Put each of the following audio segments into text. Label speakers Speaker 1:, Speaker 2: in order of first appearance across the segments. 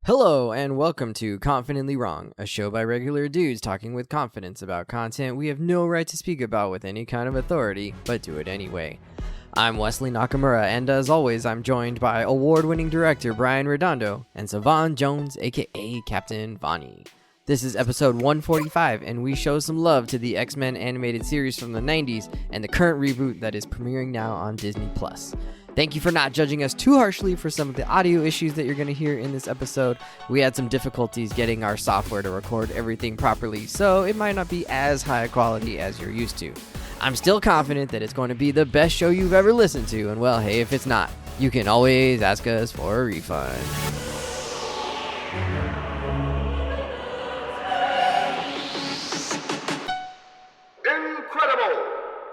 Speaker 1: Hello, and welcome to Confidently Wrong, a show by regular dudes talking with confidence about content we have no right to speak about with any kind of authority, but do it anyway. I'm Wesley Nakamura, and as always, I'm joined by award-winning director Brian Redondo and Savon Jones, aka Captain Vonnie. This is episode 145, and we show some love to the X-Men animated series from the 90s and the current reboot that is premiering now on Disney+. Thank you for not judging us too harshly for some of the audio issues that you're going to hear in this episode. We had some difficulties getting our software to record everything properly, so it might not be as high quality as you're used to. I'm still confident that it's going to be the best show you've ever listened to, and well, hey, if it's not, you can always ask us for a refund.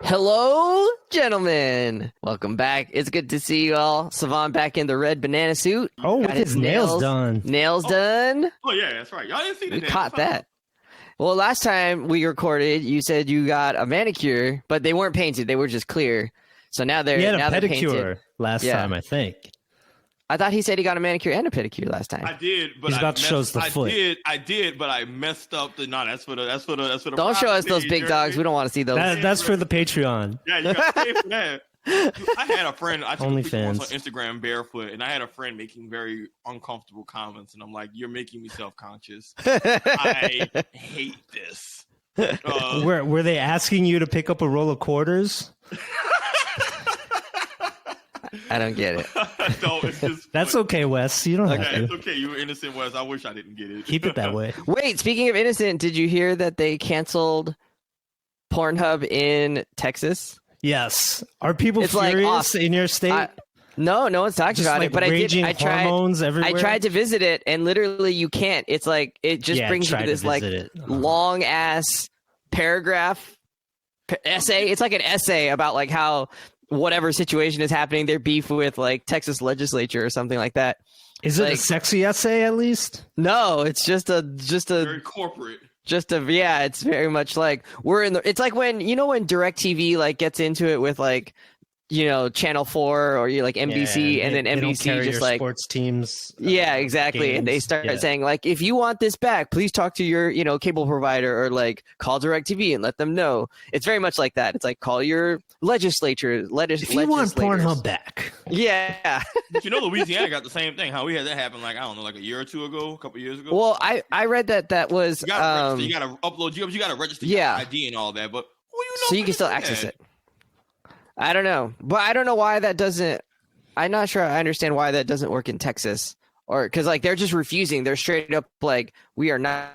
Speaker 1: Hello, gentlemen. Welcome back. It's good to see you all. Savon back in the red banana suit.
Speaker 2: Oh, with his nails done.
Speaker 1: Nails done.
Speaker 3: Oh, yeah, that's right. Y'all didn't see the
Speaker 1: We
Speaker 3: nails.
Speaker 1: caught that. Well, last time we recorded, you said you got a manicure, but they weren't painted. They were just clear. So now they're
Speaker 2: He had a
Speaker 1: now they're
Speaker 2: pedicure
Speaker 1: painted.
Speaker 2: last
Speaker 1: Yeah.
Speaker 2: time, I think.
Speaker 1: I thought he said he got a manicure and a pedicure last time.
Speaker 3: I did, but
Speaker 2: He's about to show us the foot.
Speaker 3: I did, but I messed up the. No, that's for the.
Speaker 1: Don't show us those big dogs. We don't want to see those.
Speaker 2: That's for the Patreon.
Speaker 3: Yeah, you got to pay for that. I had a friend. I took a picture once on
Speaker 2: OnlyFans.
Speaker 3: Instagram barefoot, and I had a friend making very uncomfortable comments, and I'm like, "You're making me self-conscious. I hate this."
Speaker 2: Were they asking you to pick up a roll of quarters?
Speaker 1: I don't get it.
Speaker 3: No, it's just.
Speaker 2: That's okay, Wes. You don't
Speaker 3: Yeah,
Speaker 2: have
Speaker 3: it's
Speaker 2: to.
Speaker 3: okay. You were innocent, Wes. I wish I didn't get it.
Speaker 2: Keep it that way.
Speaker 1: Wait, speaking of innocent, did you hear that they canceled Pornhub in Texas?
Speaker 2: Yes. Are people
Speaker 1: It's like
Speaker 2: furious
Speaker 1: off-
Speaker 2: in your state?
Speaker 1: No one's talking
Speaker 2: Just
Speaker 1: about
Speaker 2: like
Speaker 1: it. But I
Speaker 2: raging
Speaker 1: tried.
Speaker 2: hormones everywhere?
Speaker 1: I tried to visit it, and literally you can't. It's like it just
Speaker 2: Yeah,
Speaker 1: brings you
Speaker 2: try
Speaker 1: to
Speaker 2: to
Speaker 1: this like
Speaker 2: visit it.
Speaker 1: long ass paragraph essay. It's like an essay about like how whatever situation is happening, their beef with like Texas legislature or something like that.
Speaker 2: Is it a
Speaker 1: like-
Speaker 2: sexy essay at least?
Speaker 1: No, it's just a
Speaker 3: Very corporate.
Speaker 1: yeah. It's very much like we're in the. It's like when when DirecTV like gets into it with like Channel 4 or you like NBC,
Speaker 2: Yeah,
Speaker 1: and then
Speaker 2: they don't
Speaker 1: NBC
Speaker 2: carry
Speaker 1: just
Speaker 2: your
Speaker 1: like
Speaker 2: sports teams.
Speaker 1: yeah, exactly. And they
Speaker 2: games.
Speaker 1: start
Speaker 2: Yeah.
Speaker 1: saying like, if you want this back, please talk to your, cable provider or like call DirecTV and let them know. It's very much like that. It's like call your legislature.
Speaker 2: If you want Pornhub back,
Speaker 1: yeah.
Speaker 3: But Louisiana got the same thing. How we had that happen, like I don't know, like a year or two ago, a couple years ago.
Speaker 1: Well, I read that was
Speaker 3: You gotta register. You gotta upload. You gotta register your
Speaker 1: yeah.
Speaker 3: ID and all that. But who you know
Speaker 1: so you can still access it. I don't know, but I don't know why that doesn't. I'm not sure I understand why that doesn't work in Texas, or because like they're just refusing. They're straight up like, we are not.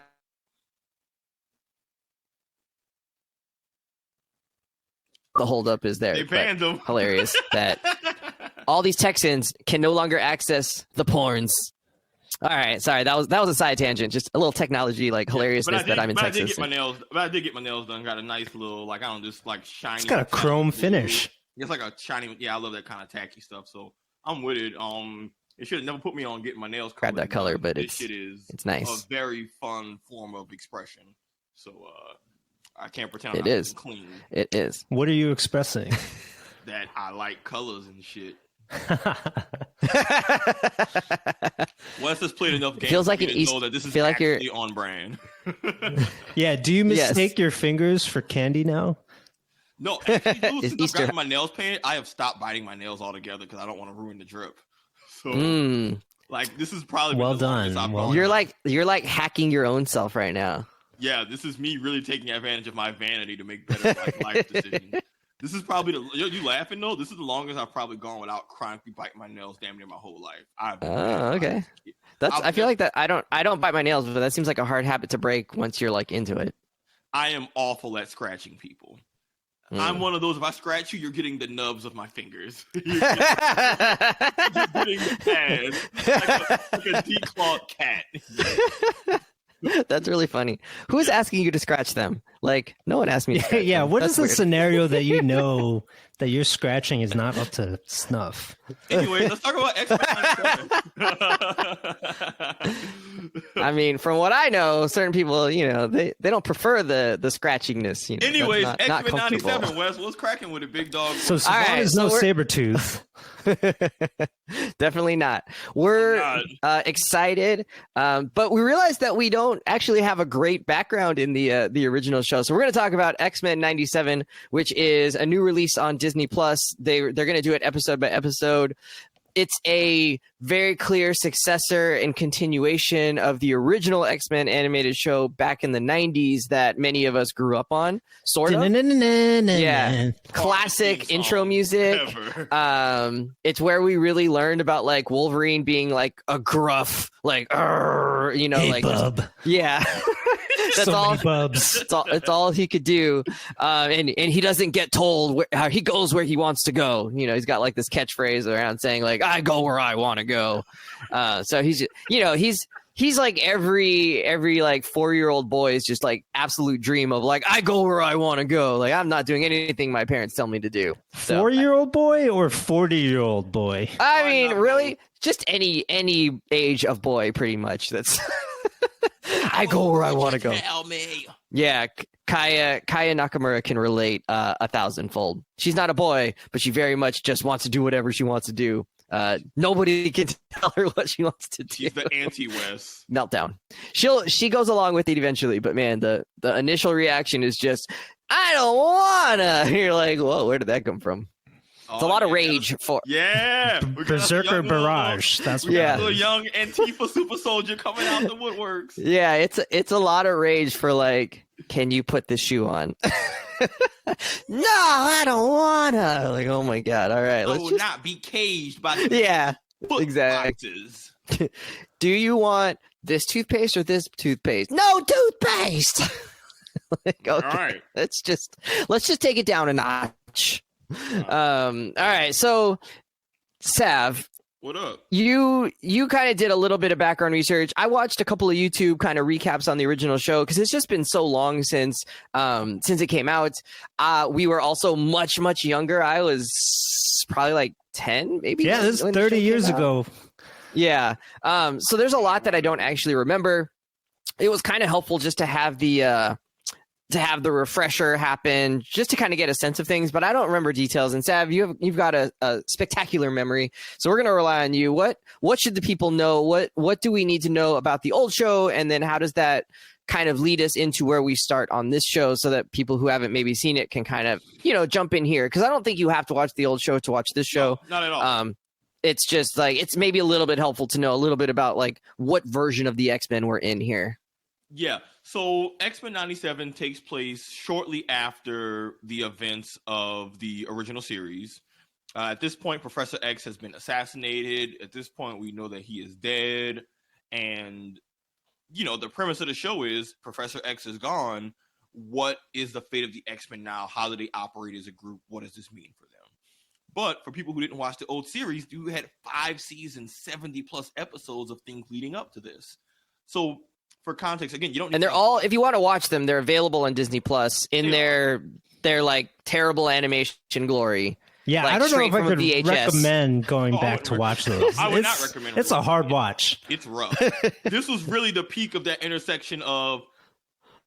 Speaker 1: The holdup is there.
Speaker 3: They
Speaker 1: but
Speaker 3: banned them.
Speaker 1: Hilarious that all these Texans can no longer access the porns. All right, sorry, that was a side tangent. Just a little technology like hilariousness that I'm in Texas.
Speaker 3: I did get my nails done. Got a nice little like I don't know, just like shiny.
Speaker 2: it's got a chrome finish.
Speaker 3: It's like a shiny. Yeah, I love that kind of tacky stuff. So I'm with it. It should have never put me on getting my nails
Speaker 1: Grab that color, but
Speaker 3: this shit is
Speaker 1: it's nice.
Speaker 3: A very fun form of expression. So I can't pretend
Speaker 1: It
Speaker 3: I'm
Speaker 1: is.
Speaker 3: clean.
Speaker 1: It is.
Speaker 2: What are you expressing?
Speaker 3: That I like colors and shit. Wes has played enough games.
Speaker 1: Feels like
Speaker 3: for
Speaker 1: an
Speaker 3: me to
Speaker 1: East-
Speaker 3: know that this is
Speaker 1: feel like you're-
Speaker 3: actually on brand.
Speaker 2: Yeah, do you mistake your fingers for candy now?
Speaker 3: No, actually, dude,
Speaker 1: It's
Speaker 3: since I've
Speaker 1: Easter.
Speaker 3: gotten my nails painted, I have stopped biting my nails altogether because I don't want to ruin the drip. So, like, this is probably been
Speaker 2: Well
Speaker 3: the longest
Speaker 2: done.
Speaker 3: I've
Speaker 2: Well
Speaker 3: gone.
Speaker 1: You're like hacking your own self right now.
Speaker 3: Yeah, this is me really taking advantage of my vanity to make better life decisions. This is probably you laughing though. This is the longest I've probably gone without chronically biting my nails damn near my whole life.
Speaker 1: Oh, okay. I feel like that. I don't bite my nails, but that seems like a hard habit to break once you're like into it.
Speaker 3: I am awful at scratching people. I'm one of those. If I scratch you, you're getting the nubs of my fingers. You're getting bad, like a declawed cat.
Speaker 1: That's really funny. Who's asking you to scratch them? Like, no one asked me. To scratch
Speaker 2: Yeah,
Speaker 1: them.
Speaker 2: what
Speaker 1: That's
Speaker 2: is the
Speaker 1: weird.
Speaker 2: scenario that you know that your scratching is not up to snuff.
Speaker 3: Anyway, let's talk about X-Men.
Speaker 1: I mean, from what I know, certain people, you know, they don't prefer the scratchiness. You know,
Speaker 3: anyways,
Speaker 1: not
Speaker 3: X-Men
Speaker 1: comfortable.
Speaker 3: 97, Wes, what's cracking with a big dog?
Speaker 2: So Savon is no Sabretooth.
Speaker 1: Definitely not. We're excited, but we realized that we don't actually have a great background in the original show. So we're going to talk about X-Men 97, which is a new release on Disney Plus. They're going to do it episode by episode. It's a very clear successor and continuation of the original X-Men animated show back in the 90s that many of us grew up on, sort of. Yeah. Classic intro music. It's where we really learned about like Wolverine being like a gruff, like, you know,
Speaker 2: hey,
Speaker 1: like,
Speaker 2: bub.
Speaker 1: Yeah. That's
Speaker 2: so
Speaker 1: all.
Speaker 2: Many bubs.
Speaker 1: It's all he could do, and he doesn't get told how he goes where he wants to go. You know, he's got like this catchphrase around saying like "I go where I want to go." So he's, you know, he's like every like 4-year-old boy's just like absolute dream of like I go where I want to go. Like I'm not doing anything my parents tell me to do. So,
Speaker 2: 4-year-old boy or 40-year-old boy?
Speaker 1: I mean, really, just any age of boy, pretty much. That's. I go where I want to go.
Speaker 3: Tell me.
Speaker 1: Yeah, Kaya Nakamura can relate 1,000-fold. She's not a boy, but she very much just wants to do whatever she wants to do. Nobody can tell her what she wants to do.
Speaker 3: She's the anti-Wes.
Speaker 1: Meltdown. She goes along with it eventually, but man, the initial reaction is just, I don't wanna. You're like, whoa, where did that come from? It's a lot of rage for
Speaker 2: Berserker Barrage. That's what
Speaker 3: little young Antifa super soldier coming out the woodworks.
Speaker 1: Yeah, it's a lot of rage for like, can you put this shoe on? No, I don't wanna. Like, oh my god! All right,
Speaker 3: let's not be caged by the
Speaker 1: exactly.
Speaker 3: boxes.
Speaker 1: Do you want this toothpaste or this toothpaste? No toothpaste. Like, okay, all right, let's just take it down a notch. All right, so Sav,
Speaker 3: what up?
Speaker 1: You kind of did a little bit of background research. I watched a couple of YouTube kind of recaps on the original show because it's just been so long since it came out. We were also much younger. I was probably like 10, maybe.
Speaker 2: Yeah, this is 30 years ago.
Speaker 1: Yeah. So there's a lot that I don't actually remember. It was kind of helpful just to have the refresher happen, just to kind of get a sense of things, but I don't remember details. And Sav, you've got a spectacular memory, so we're going to rely on you. What should the people know? What do we need to know about the old show, and then how does that kind of lead us into where we start on this show, so that people who haven't maybe seen it can kind of, you know, jump in here? Because I don't think you have to watch the old show to watch this show.
Speaker 3: No, not at all.
Speaker 1: It's just like it's maybe a little bit helpful to know a little bit about like what version of the X-Men we're in here.
Speaker 3: Yeah, so X-Men 97 takes place shortly after the events of the original series. At this point, Professor X has been assassinated. At this point, we know that he is dead. And, you know, the premise of the show is Professor X is gone. What is the fate of the X-Men now? How do they operate as a group? What does this mean for them? But for people who didn't watch the old series, you had 5 seasons, 70-plus episodes of things leading up to this. So, for context, again, you don't need
Speaker 1: and they're all, if you want to watch them, they're available on Disney Plus in their like terrible animation glory.
Speaker 2: Yeah,
Speaker 1: like,
Speaker 2: I don't know if I could
Speaker 1: VHS.
Speaker 2: Recommend going back to watch those.
Speaker 3: I would not recommend.
Speaker 2: It's a hard watch.
Speaker 3: It's rough. This was really the peak of that intersection of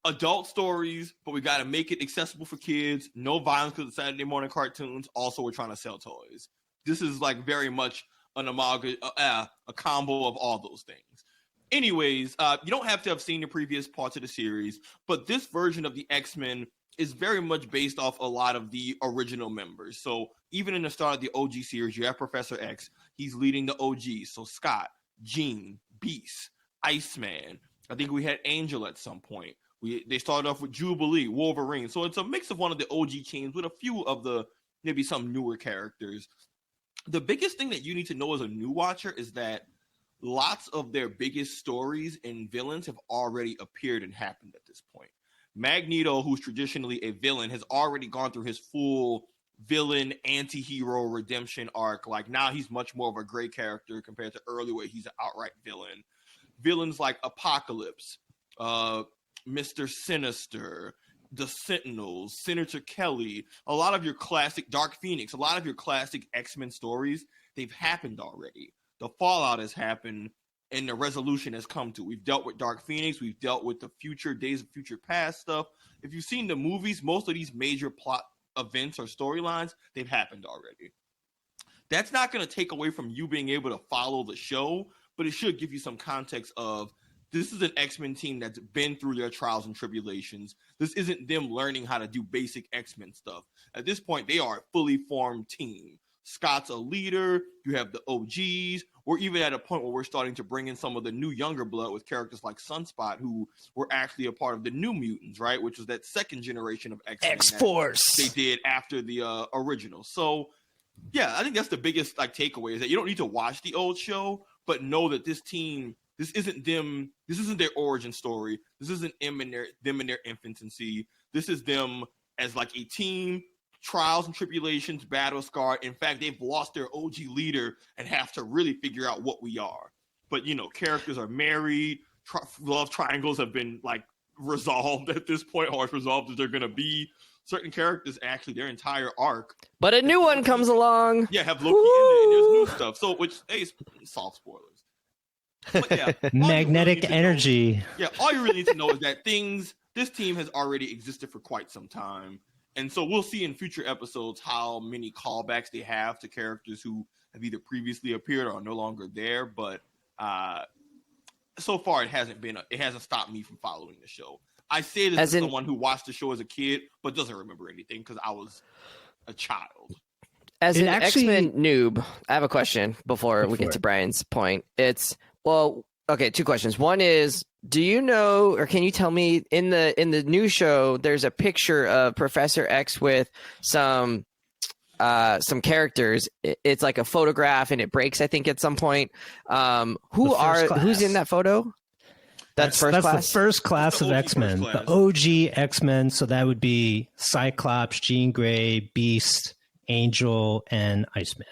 Speaker 3: adult stories, but we got to make it accessible for kids. No violence because of Saturday morning cartoons. Also, we're trying to sell toys. This is like very much an amalgam, a combo of all those things. Anyways, you don't have to have seen the previous parts of the series, but this version of the X-Men is very much based off a lot of the original members. So even in the start of the OG series, you have Professor X. He's leading the OG. So Scott, Jean, Beast, Iceman. I think we had Angel at some point. They started off with Jubilee, Wolverine. So it's a mix of one of the OG teams with a few of the maybe some newer characters. The biggest thing that you need to know as a new watcher is that lots of their biggest stories and villains have already appeared and happened at this point. Magneto, who's traditionally a villain, has already gone through his full villain, anti-hero redemption arc. Like, now he's much more of a gray character compared to early where he's an outright villain. Villains like Apocalypse, Mr. Sinister, the Sentinels, Senator Kelly, a lot of your classic Dark Phoenix, a lot of your classic X-Men stories, they've happened already. The fallout has happened and the resolution has come to. We've dealt with Dark Phoenix. We've dealt with the future, Days of Future Past stuff. If you've seen the movies, most of these major plot events or storylines, they've happened already. That's not going to take away from you being able to follow the show, but it should give you some context of this is an X-Men team that's been through their trials and tribulations. This isn't them learning how to do basic X-Men stuff. At this point, they are a fully formed team. Scott's a leader. You have the OGs. We're even at a point where we're starting to bring in some of the new younger blood with characters like Sunspot, who were actually a part of the New Mutants, right? Which was that second generation of X-Men
Speaker 2: X-Force
Speaker 3: they did after the original. So, yeah, I think that's the biggest takeaway, is that you don't need to watch the old show, but know that this team, this isn't them. This isn't their origin story. This isn't them in their infancy. This is them as like a team, trials and tribulations, battle scarred. In fact, they've lost their OG leader and have to really figure out what we are. But, characters are married. Love triangles have been like resolved at this point, or as resolved as they're going to be. Certain characters, actually, their entire arc.
Speaker 1: But a new one comes along.
Speaker 3: Yeah, have Loki in it, and there's new stuff. So, which, hey, soft spoilers. But yeah,
Speaker 2: magnetic energy.
Speaker 3: All you really need to know is that this team has already existed for quite some time. And so we'll see in future episodes how many callbacks they have to characters who have either previously appeared or are no longer there. But so far, it hasn't stopped me from following the show. I say this as someone who watched the show as a kid, but doesn't remember anything because I was a child.
Speaker 1: As an X-Men noob, I have a question before we get to Brian's point. Two questions. One is, do you know, or can you tell me, in the new show, there's a picture of Professor X with some characters. It's like a photograph, and it breaks, I think, at some point. Who's in that photo? That's
Speaker 2: the first class of X-Men, the OG X-Men. So that would be Cyclops, Jean Grey, Beast, Angel, and Iceman.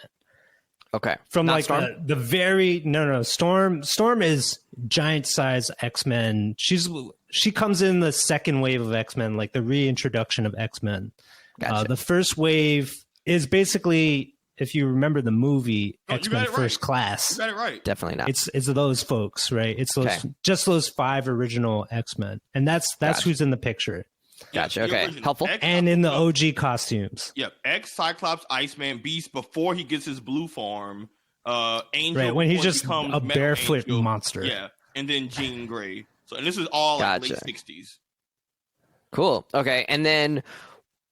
Speaker 1: Okay.
Speaker 2: From not like Storm? the very Storm. Storm is giant size X-Men. She comes in the second wave of X-Men, like the reintroduction of X-Men.
Speaker 1: Gotcha.
Speaker 2: The first wave is basically, if you remember the movie, X-Men First Class.
Speaker 3: You got it right.
Speaker 1: Definitely not.
Speaker 2: It's those folks, right? It's those 5 original X-Men, and that's who's in the picture.
Speaker 1: Gotcha. Okay. Helpful.
Speaker 2: And in the OG costumes.
Speaker 3: Yep. X, Cyclops, Iceman, Beast before he gets his blue form. Angel.
Speaker 2: Right, when he's just a barefoot monster.
Speaker 3: Yeah. And then Jean Grey. So, and this is all like late 60s.
Speaker 1: Cool. Okay. And then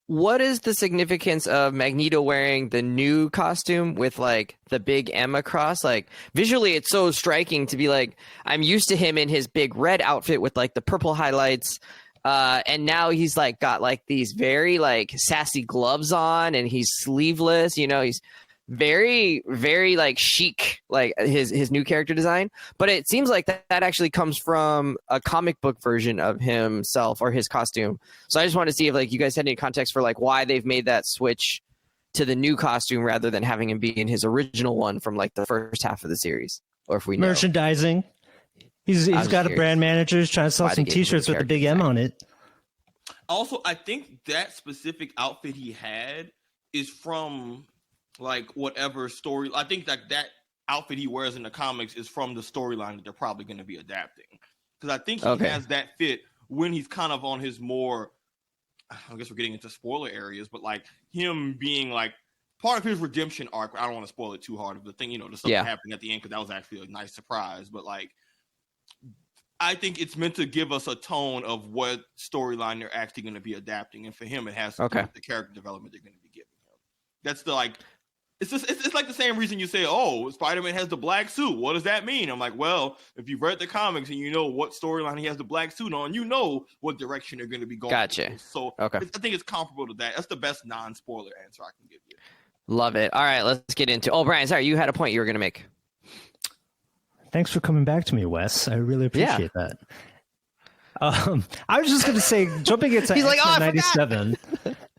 Speaker 1: what is the significance of Magneto wearing the new costume with like the big M across? Like visually, it's so striking to be like, I'm used to him in his big red outfit with like the purple highlights. And now he's like got like these very like sassy gloves on, and he's sleeveless. He's very, very like chic, like his new character design. But it seems like that actually comes from a comic book version of himself or his costume. So I just want to see if like you guys had any context for like why they've made that switch to the new costume rather than having him be in his original one from like the first half of the series, or if we know.
Speaker 2: Merchandising. He's got a brand manager who's trying to sell some T-shirts with the big M on it.
Speaker 3: Also, I think that specific outfit he had is from like whatever story. I think that outfit he wears in the comics is from the storyline that they're probably going to be adapting. Because I think he has that fit when he's kind of on his more, I guess we're getting into spoiler areas, but like him being like part of his redemption arc. I don't want to spoil it too hard of the thing, the stuff that happened at the end, because that was actually a nice surprise. But like, I think it's meant to give us a tone of what storyline they're actually going to be adapting, and for him, it has to do with the character development they're going to be giving him. That's the like. It's like the same reason you say, "Oh, Spider-Man has the black suit. What does that mean?" I'm like, well, if you've read the comics and you know what storyline he has the black suit on, you know what direction they're going to be going.
Speaker 1: Gotcha.
Speaker 3: To. So I think it's comparable to that. That's the best non-spoiler answer I can give you.
Speaker 1: Love it. All right, let's get into. Oh, Brian, sorry, you had a point you were going to make.
Speaker 2: Thanks for coming back to me, Wes. I really appreciate that. I was just going to say, jumping into X-Men 97,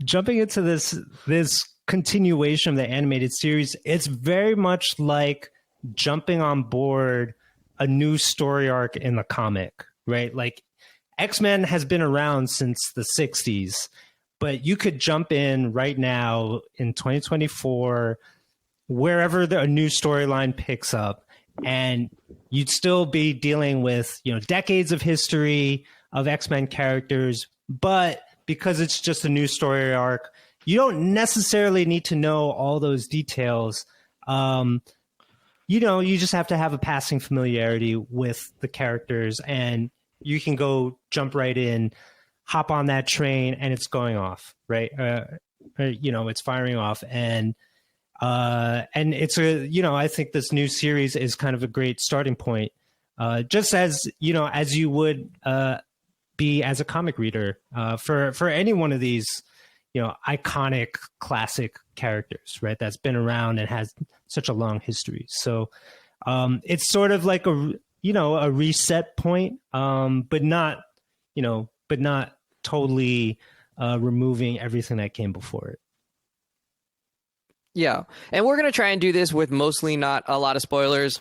Speaker 2: jumping into this continuation of the animated series, it's very much like jumping on board a new story arc in the comic, right? Like X-Men has been around since the 60s, but you could jump in right now in 2024, wherever a new storyline picks up, and you'd still be dealing with, decades of history of X-Men characters, but because it's just a new story arc, you don't necessarily need to know all those details. You just have to have a passing familiarity with the characters, and you can go jump right in, hop on that train, and it's going off, right? It's firing off, and it's I think this new series is kind of a great starting point, just as you would be as a comic reader for any one of these, iconic classic characters, right? That's been around and has such a long history. So it's sort of like a reset point, but not totally removing everything that came before it.
Speaker 1: Yeah, and we're gonna try and do this with mostly not a lot of spoilers.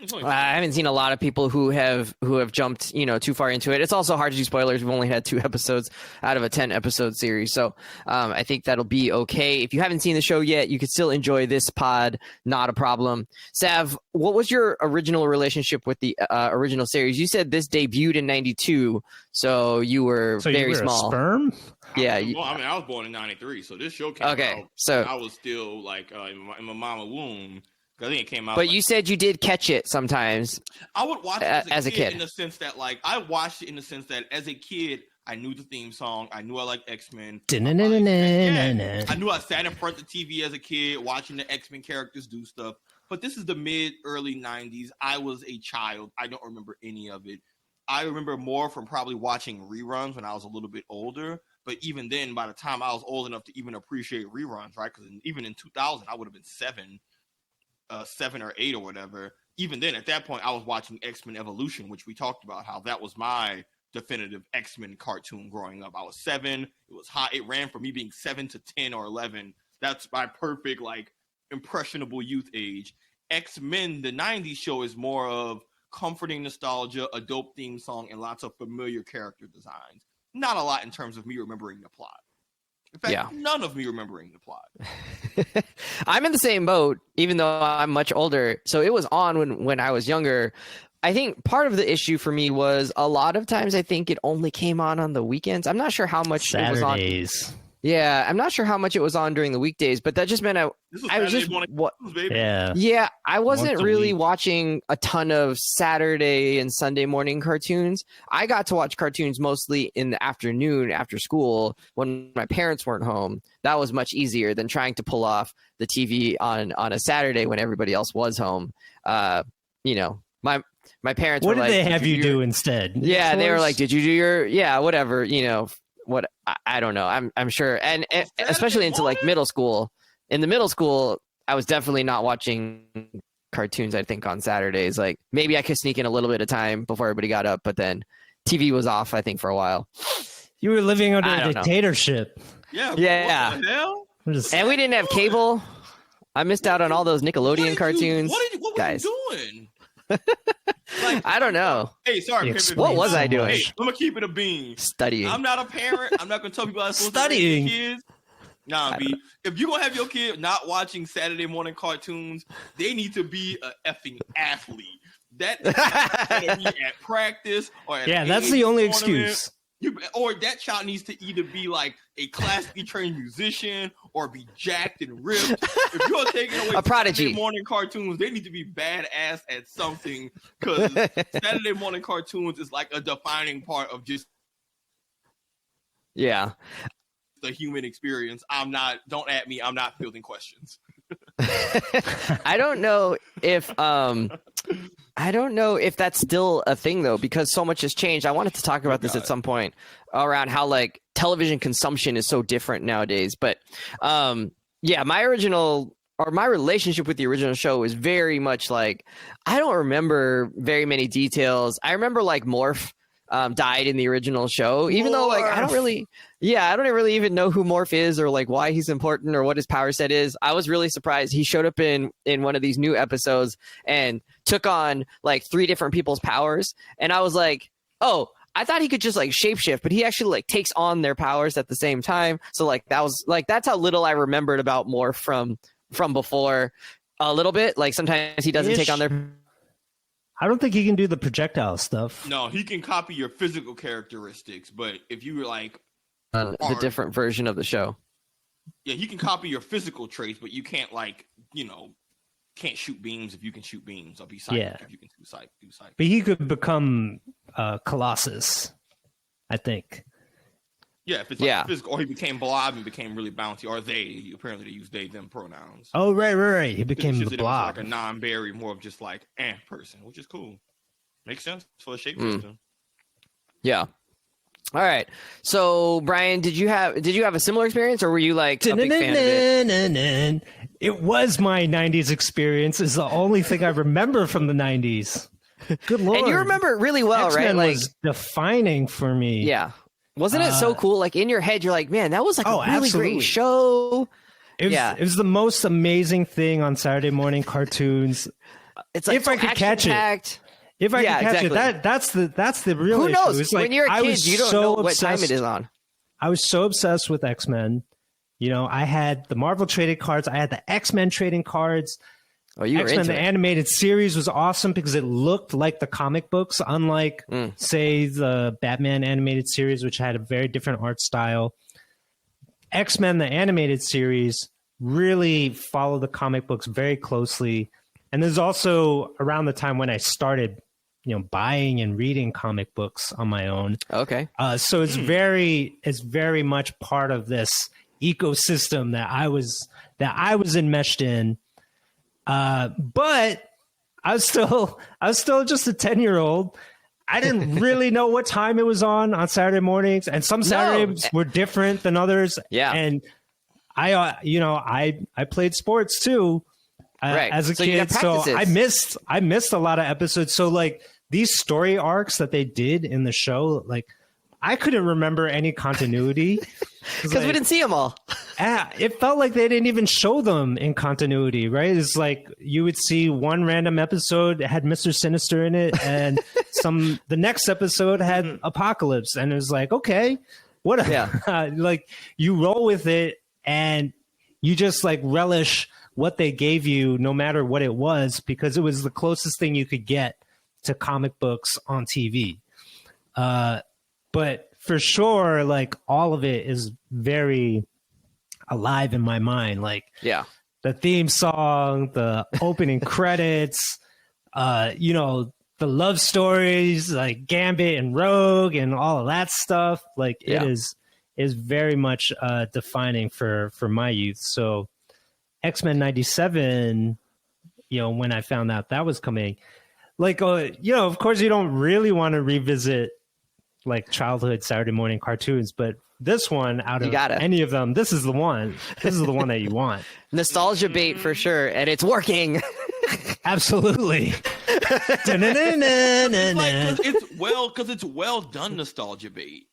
Speaker 1: I haven't seen a lot of people who have jumped too far into it. It's also hard to do spoilers. We've only had 2 episodes out of a 10 episode series, so I think that'll be okay. If you haven't seen the show yet, you could still enjoy this pod, not a problem. Sav, what was your original relationship with the original series? You said this debuted in '92, so you were very small.
Speaker 2: A sperm?
Speaker 1: Yeah.
Speaker 3: I was born in '93, so this show came out. So I was still like in my mama's womb. I think it came out.
Speaker 1: But you said you did catch it sometimes.
Speaker 3: I would watch it as a kid in the sense that, I watched it in the sense that as a kid, I knew the theme song. I knew I liked X-Men. I knew I sat in front of the TV as a kid watching the X-Men characters do stuff. But this is the early 90s. I was a child. I don't remember any of it. I remember more from probably watching reruns when I was a little bit older. But even then, by the time I was old enough to even appreciate reruns, right? Because even in 2000, I would have been 7 or 8 or whatever. Even then, at that point, I was watching X-Men Evolution, which we talked about how that was my definitive X-Men cartoon growing up. I was 7. It was hot. It ran from me being 7 to 10 or 11. That's my perfect, impressionable youth age. X-Men, the 90s show, is more of comforting nostalgia, a dope theme song, and lots of familiar character designs. Not a lot in terms of me remembering the plot. In fact, none of me remembering the plot.
Speaker 1: I'm in the same boat, even though I'm much older. So it was on when I was younger. I think part of the issue for me was a lot of times I think it only came on the weekends. I'm not sure how much
Speaker 2: Saturdays.
Speaker 1: It was on. Yeah, I'm not sure how much it was on during the weekdays, but that just meant I was just I wasn't really watching a ton of Saturday and Sunday morning cartoons. I got to watch cartoons mostly in the afternoon after school when my parents weren't home. That was much easier than trying to pull off the TV on a Saturday when everybody else was home. My parents
Speaker 2: what
Speaker 1: were
Speaker 2: did they have you do instead?
Speaker 1: Yeah, they were like, did you do your whatever, what I don't know. I'm sure, and especially into middle school. In the middle school, I was definitely not watching cartoons. I think on Saturdays, maybe I could sneak in a little bit of time before everybody got up, but then TV was off. I think for a while.
Speaker 2: You were living under a dictatorship.
Speaker 3: Yeah.
Speaker 1: What the hell? And we didn't have cable. I missed out on all those Nickelodeon cartoons.
Speaker 3: What were you doing?
Speaker 1: I don't know.
Speaker 3: Hey, sorry.
Speaker 1: What was I doing?
Speaker 3: Hey, I'm gonna keep it a bean.
Speaker 1: Studying.
Speaker 3: I'm not a parent. I'm not gonna tell people I'm supposed to raise their kids. Nah, B. If you're gonna have your kid not watching Saturday morning cartoons, they need to be an effing athlete. That better be at practice or at
Speaker 2: that's the only excuse.
Speaker 3: Or that child needs to either be a classically trained musician or be jacked and ripped. If you're taking away
Speaker 1: a prodigy
Speaker 3: Saturday morning cartoons, they need to be badass at something, because Saturday morning cartoons is a defining part of just
Speaker 1: the
Speaker 3: human experience. Don't at me. I'm not fielding questions.
Speaker 1: I don't know if that's still a thing though, because so much has changed. I wanted to talk about this at some point around how television consumption is so different nowadays. But my relationship with the original show is very much I don't remember very many details. I remember Morph died in the original show, even though I don't really even know who Morph is or why he's important or what his power set is. I was really surprised he showed up in one of these new episodes and took on 3 different people's powers, and I was like, oh, I thought he could just like shapeshift, but he actually like takes on their powers at the same time. So like that was like that's how little I remembered about Morph from before a little bit. Like sometimes he doesn't take on their.
Speaker 2: I don't think he can do the projectile stuff.
Speaker 3: No, he can copy your physical characteristics, but if you were like
Speaker 1: the different version of the show.
Speaker 3: Yeah, he can copy your physical traits, but you can't like, can't shoot beams if you can shoot beams, or be psychic if you can do psychic.
Speaker 2: But he could become Colossus, I think.
Speaker 3: Yeah, if it's like physical, or he became Blob and became really bouncy, or they use they them pronouns.
Speaker 2: Oh right. He became the Blob,
Speaker 3: like a non-berry, more of just like person, which is cool. Makes sense for a shapeshifter.
Speaker 1: Yeah. All right. So, Brian, did you have a similar experience, or were you like a big fan of it?
Speaker 2: It was my 90s experience. It's the only thing I remember from the 90s. Good Lord.
Speaker 1: And you remember it really well,
Speaker 2: X-Men
Speaker 1: right? Like
Speaker 2: was defining for me.
Speaker 1: Yeah. Wasn't it so cool? Like in your head, you're like, man, that was like a really great show.
Speaker 2: It was the most amazing thing on Saturday morning cartoons.
Speaker 1: It's like
Speaker 2: if I could catch it. If I could catch it, that's the real issue.
Speaker 1: Who knows?
Speaker 2: It's like,
Speaker 1: when you're a kid, you don't know what time it is on.
Speaker 2: I was so obsessed with X-Men. I had the Marvel trading cards. I had the X-Men trading cards.
Speaker 1: Oh, you were
Speaker 2: X-Men,
Speaker 1: into
Speaker 2: the
Speaker 1: it.
Speaker 2: animated series was awesome because it looked like the comic books, unlike, say, the Batman animated series, which had a very different art style. X-Men, the animated series, really followed the comic books very closely. And there's also around the time when I started buying and reading comic books on my own.
Speaker 1: Okay.
Speaker 2: So it's very much part of this ecosystem that I was enmeshed in. But I was still just a 10-year-old. I didn't really know what time it was on Saturday mornings, and some Saturdays were different than others.
Speaker 1: Yeah.
Speaker 2: And I played sports too. As a kid, so I missed a lot of episodes. So like these story arcs that they did in the show, like I couldn't remember any continuity
Speaker 1: because we didn't see them all.
Speaker 2: It felt like they didn't even show them in continuity, right? It's like you would see one random episode that had Mr. Sinister in it, and the next episode had Apocalypse, and it was like, okay, what? Like you roll with it, and you just like relish what they gave you, no matter what it was, because it was the closest thing you could get to comic books on TV. But for sure, like all of it is very alive in my mind. Like the theme song, the opening credits, the love stories, like Gambit and Rogue and all of that stuff. Like it is very much defining for my youth. So X-Men 97, when I found out that was coming, like, of course you don't really want to revisit like childhood Saturday morning cartoons, but this one out of any of them, this is the one that you want.
Speaker 1: Nostalgia bait for sure. And it's working.
Speaker 2: Absolutely.
Speaker 3: Because it's well done nostalgia bait.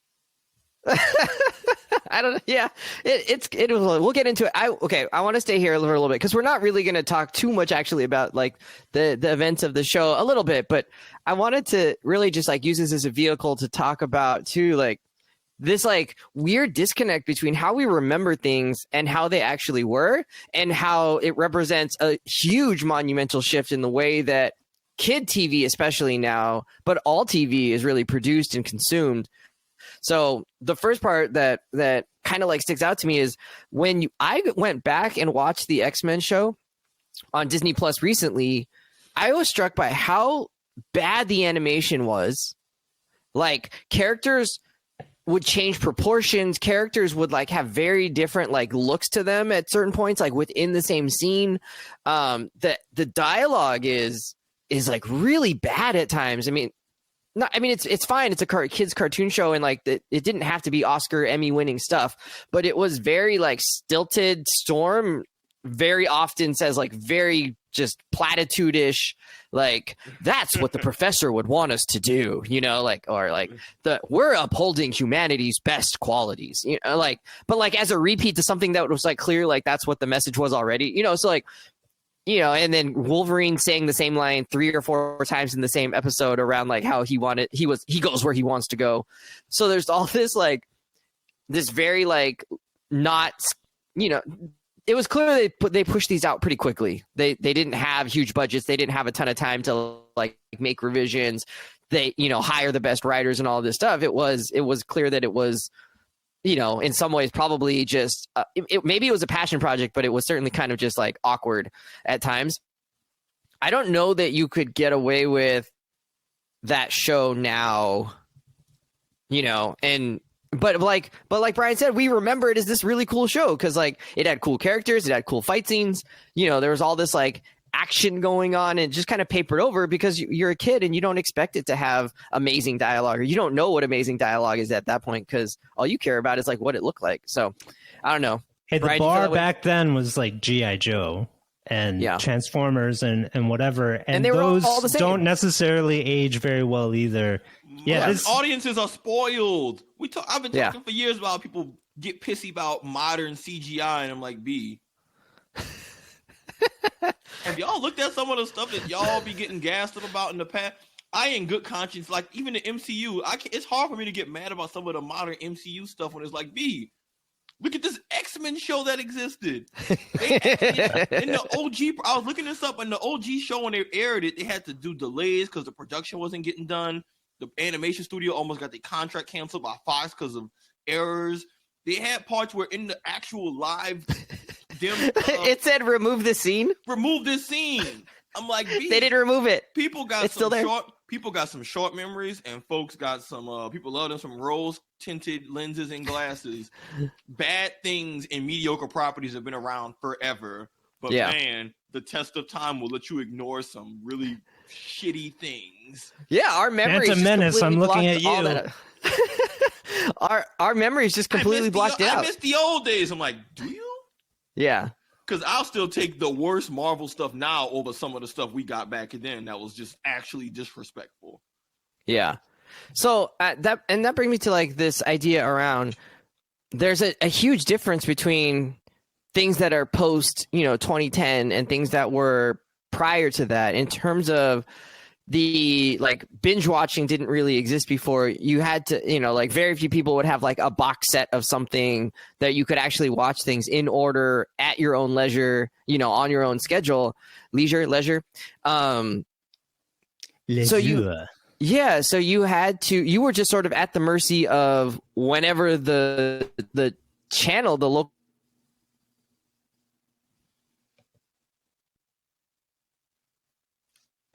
Speaker 1: I don't know. Yeah, it was. We'll get into it. I want to stay here for a little bit because we're not really going to talk too much actually about like the events of the show a little bit, but I wanted to really just like use this as a vehicle to talk about too, like this like weird disconnect between how we remember things and how they actually were, and how it represents a huge monumental shift in the way that kid TV, especially now, but all TV is really produced and consumed. So the first part that kind of like sticks out to me is when I went back and watched the X-Men show on Disney Plus recently, I was struck by how bad the animation was. Like characters would change proportions. Characters would like have very different like looks to them at certain points, like within the same scene. The dialogue is like really bad at times. It's fine. It's a kids cartoon show, and like it didn't have to be Oscar, Emmy winning stuff, but it was very like stilted. Storm very often says like very just platitude-ish, like that's what the professor would want us to do, we're upholding humanity's best qualities, but like as a repeat to something that was like clear, like that's what the message was already, so like and then Wolverine saying the same line 3 or 4 times in the same episode around like how he goes where he wants to go. So there's all this like this very like not, it was clear they pushed these out pretty quickly. They didn't have huge budgets. They didn't have a ton of time to like make revisions. They, hire the best writers and all this stuff. It was clear that it was, in some ways probably just maybe it was a passion project, but it was certainly kind of just like awkward at times. I don't know that you could get away with that show now, but like Brian said, we remember it as this really cool show because like it had cool characters, it had cool fight scenes, there was all this like action going on and just kind of papered over because you're a kid and you don't expect it to have amazing dialogue, or you don't know what amazing dialogue is at that point because all you care about is like what it looked like. So I don't know.
Speaker 2: Hey, the bar back then was like G.I. Joe and Transformers and whatever, and
Speaker 1: they were
Speaker 2: those
Speaker 1: all the same.
Speaker 2: Don't necessarily age very well either. Yeah,
Speaker 3: audiences are spoiled. I've been talking for years about how people get pissy about modern CGI, and I'm like, B. Have y'all looked at some of the stuff that y'all be getting gassed up about in the past? I, in good conscience, like even the MCU, it's hard for me to get mad about some of the modern MCU stuff when it's like, B, look at this X-Men show that existed. In the OG, I was looking this up, in the OG show when they aired it, they had to do delays because the production wasn't getting done. The animation studio almost got the contract canceled by Fox because of errors. They had parts where in the actual live
Speaker 1: it said remove this scene.
Speaker 3: Remove this scene. I'm like, they
Speaker 1: didn't remove it.
Speaker 3: People got some short memories, and folks got some people love them some rose tinted lenses and glasses. Bad things and mediocre properties have been around forever. But man, the test of time will let you ignore some really shitty things.
Speaker 1: Yeah, our memories.
Speaker 2: Phantom Menace, I'm looking at you.
Speaker 1: Our memories just completely blocked out.
Speaker 3: I miss the old days. I'm like, do you?
Speaker 1: Yeah.
Speaker 3: Because I'll still take the worst Marvel stuff now over some of the stuff we got back then that was just actually disrespectful.
Speaker 1: Yeah. So that brings me to like this idea around there's a huge difference between things that are post 2010 and things that were prior to that in terms of the like binge watching didn't really exist before. You had to, like very few people would have like a box set of something that you could actually watch things in order at your own leisure, on your own schedule, leisure. So you were just sort of at the mercy of whenever the channel, the local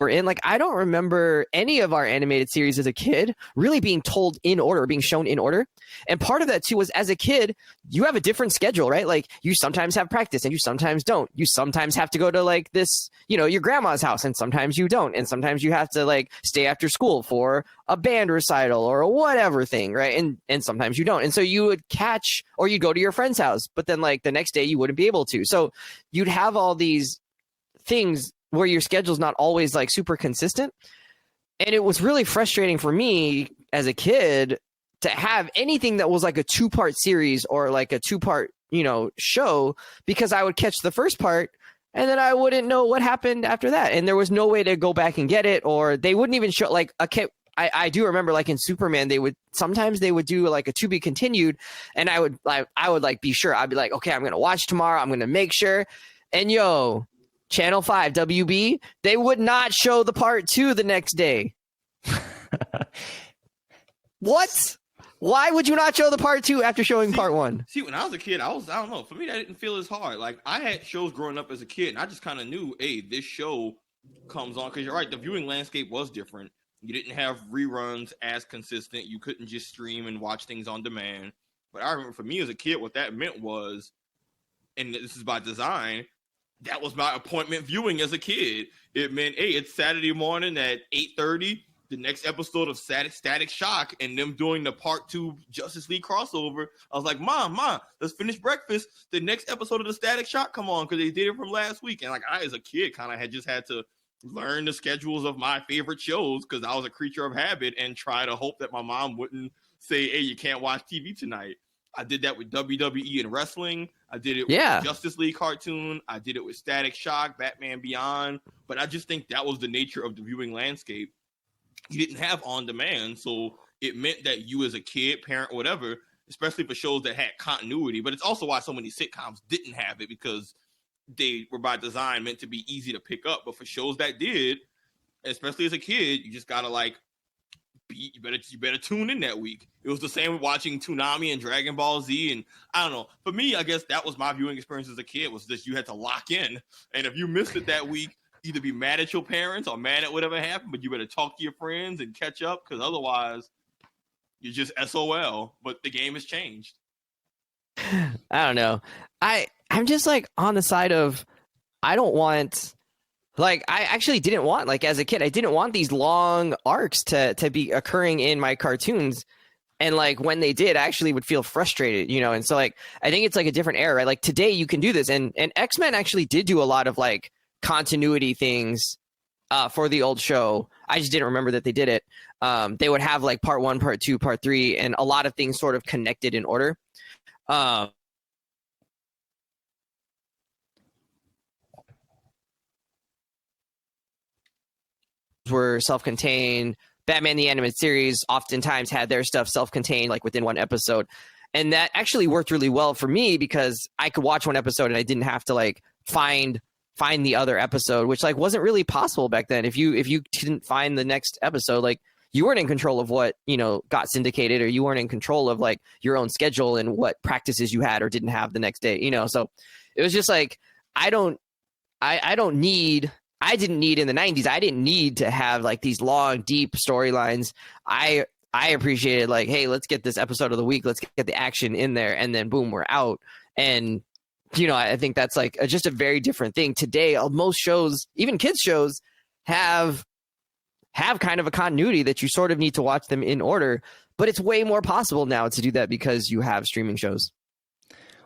Speaker 1: we're in. Like, I don't remember any of our animated series as a kid really being told in order, being shown in order. And part of that too was as a kid, you have a different schedule, right? Like you sometimes have practice and you sometimes don't. You sometimes have to go to like this, your grandma's house, and sometimes you don't. And sometimes you have to like stay after school for a band recital or a whatever thing, right? And sometimes you don't. And so you would catch, or you'd go to your friend's house, but then like the next day you wouldn't be able to. So you'd have all these things where your schedule's not always like super consistent. And it was really frustrating for me as a kid to have anything that was like a 2-part series or like a 2-part, show, because I would catch the first part and then I wouldn't know what happened after that. And there was no way to go back and get it, or they wouldn't even show like I do remember like in Superman, they would do like a to be continued, and I would like be sure. I'd be like, okay, I'm going to watch tomorrow. I'm going to make sure. And Channel 5, WB, they would not show the part 2 the next day. What? Why would you not show the part 2 after showing part 1?
Speaker 3: See, when I was a kid, I don't know. For me, that didn't feel as hard. Like, I had shows growing up as a kid, and I just kind of knew, hey, this show comes on. Because you're right, the viewing landscape was different. You didn't have reruns as consistent. You couldn't just stream and watch things on demand. But I remember for me as a kid, what that meant was, and this is by design, that was my appointment viewing as a kid. It meant, hey, it's Saturday morning at 8:30, the next episode of Static Shock, and them doing the part 2 Justice League crossover. I was like, Mom, let's finish breakfast. The next episode of the Static Shock come on, because they did it from last week. And like I, as a kid, kind of had just had to learn the schedules of my favorite shows because I was a creature of habit and try to hope that my mom wouldn't say, hey, you can't watch TV tonight. I did that with WWE and wrestling. I did it with the Justice League cartoon. I did it with Static Shock, Batman Beyond. But I just think that was the nature of the viewing landscape. You didn't have on demand, so it meant that you as a kid, parent, whatever, especially for shows that had continuity. But it's also why so many sitcoms didn't have it, because they were by design meant to be easy to pick up. But for shows that did, especially as a kid, you just gotta you better tune in that week. It was the same with watching Toonami and Dragon Ball Z, and I don't know. For me, I guess that was my viewing experience as a kid, was just you had to lock in, and if you missed it that week, either be mad at your parents or mad at whatever happened, but you better talk to your friends and catch up, because otherwise you're just SOL. But the game has changed.
Speaker 1: I don't know. I'm just on the side of, I don't want, I actually didn't want, as a kid, I didn't want these long arcs to be occurring in my cartoons. And when they did, I actually would feel frustrated, and so I think it's a different era, right? Today you can do this, and X-Men actually did do a lot of continuity things for the old show. I just didn't remember that they did it. They would have part 1, part 2, part 3, and a lot of things sort of connected in order. Were self-contained. Batman the Animated Series oftentimes had their stuff self-contained, within one episode, and that actually worked really well for me, because I could watch one episode and I didn't have to find the other episode, which wasn't really possible back then. If you didn't find the next episode, you weren't in control of what got syndicated, or you weren't in control of your own schedule and what practices you had or didn't have the next day. So it was just I didn't need in the 90s. I didn't need to have these long, deep storylines. I appreciated hey, let's get this episode of the week. Let's get the action in there, and then boom, we're out. And I think that's just a very different thing today. Most shows, even kids shows, have kind of a continuity that you sort of need to watch them in order. But it's way more possible now to do that because you have streaming shows.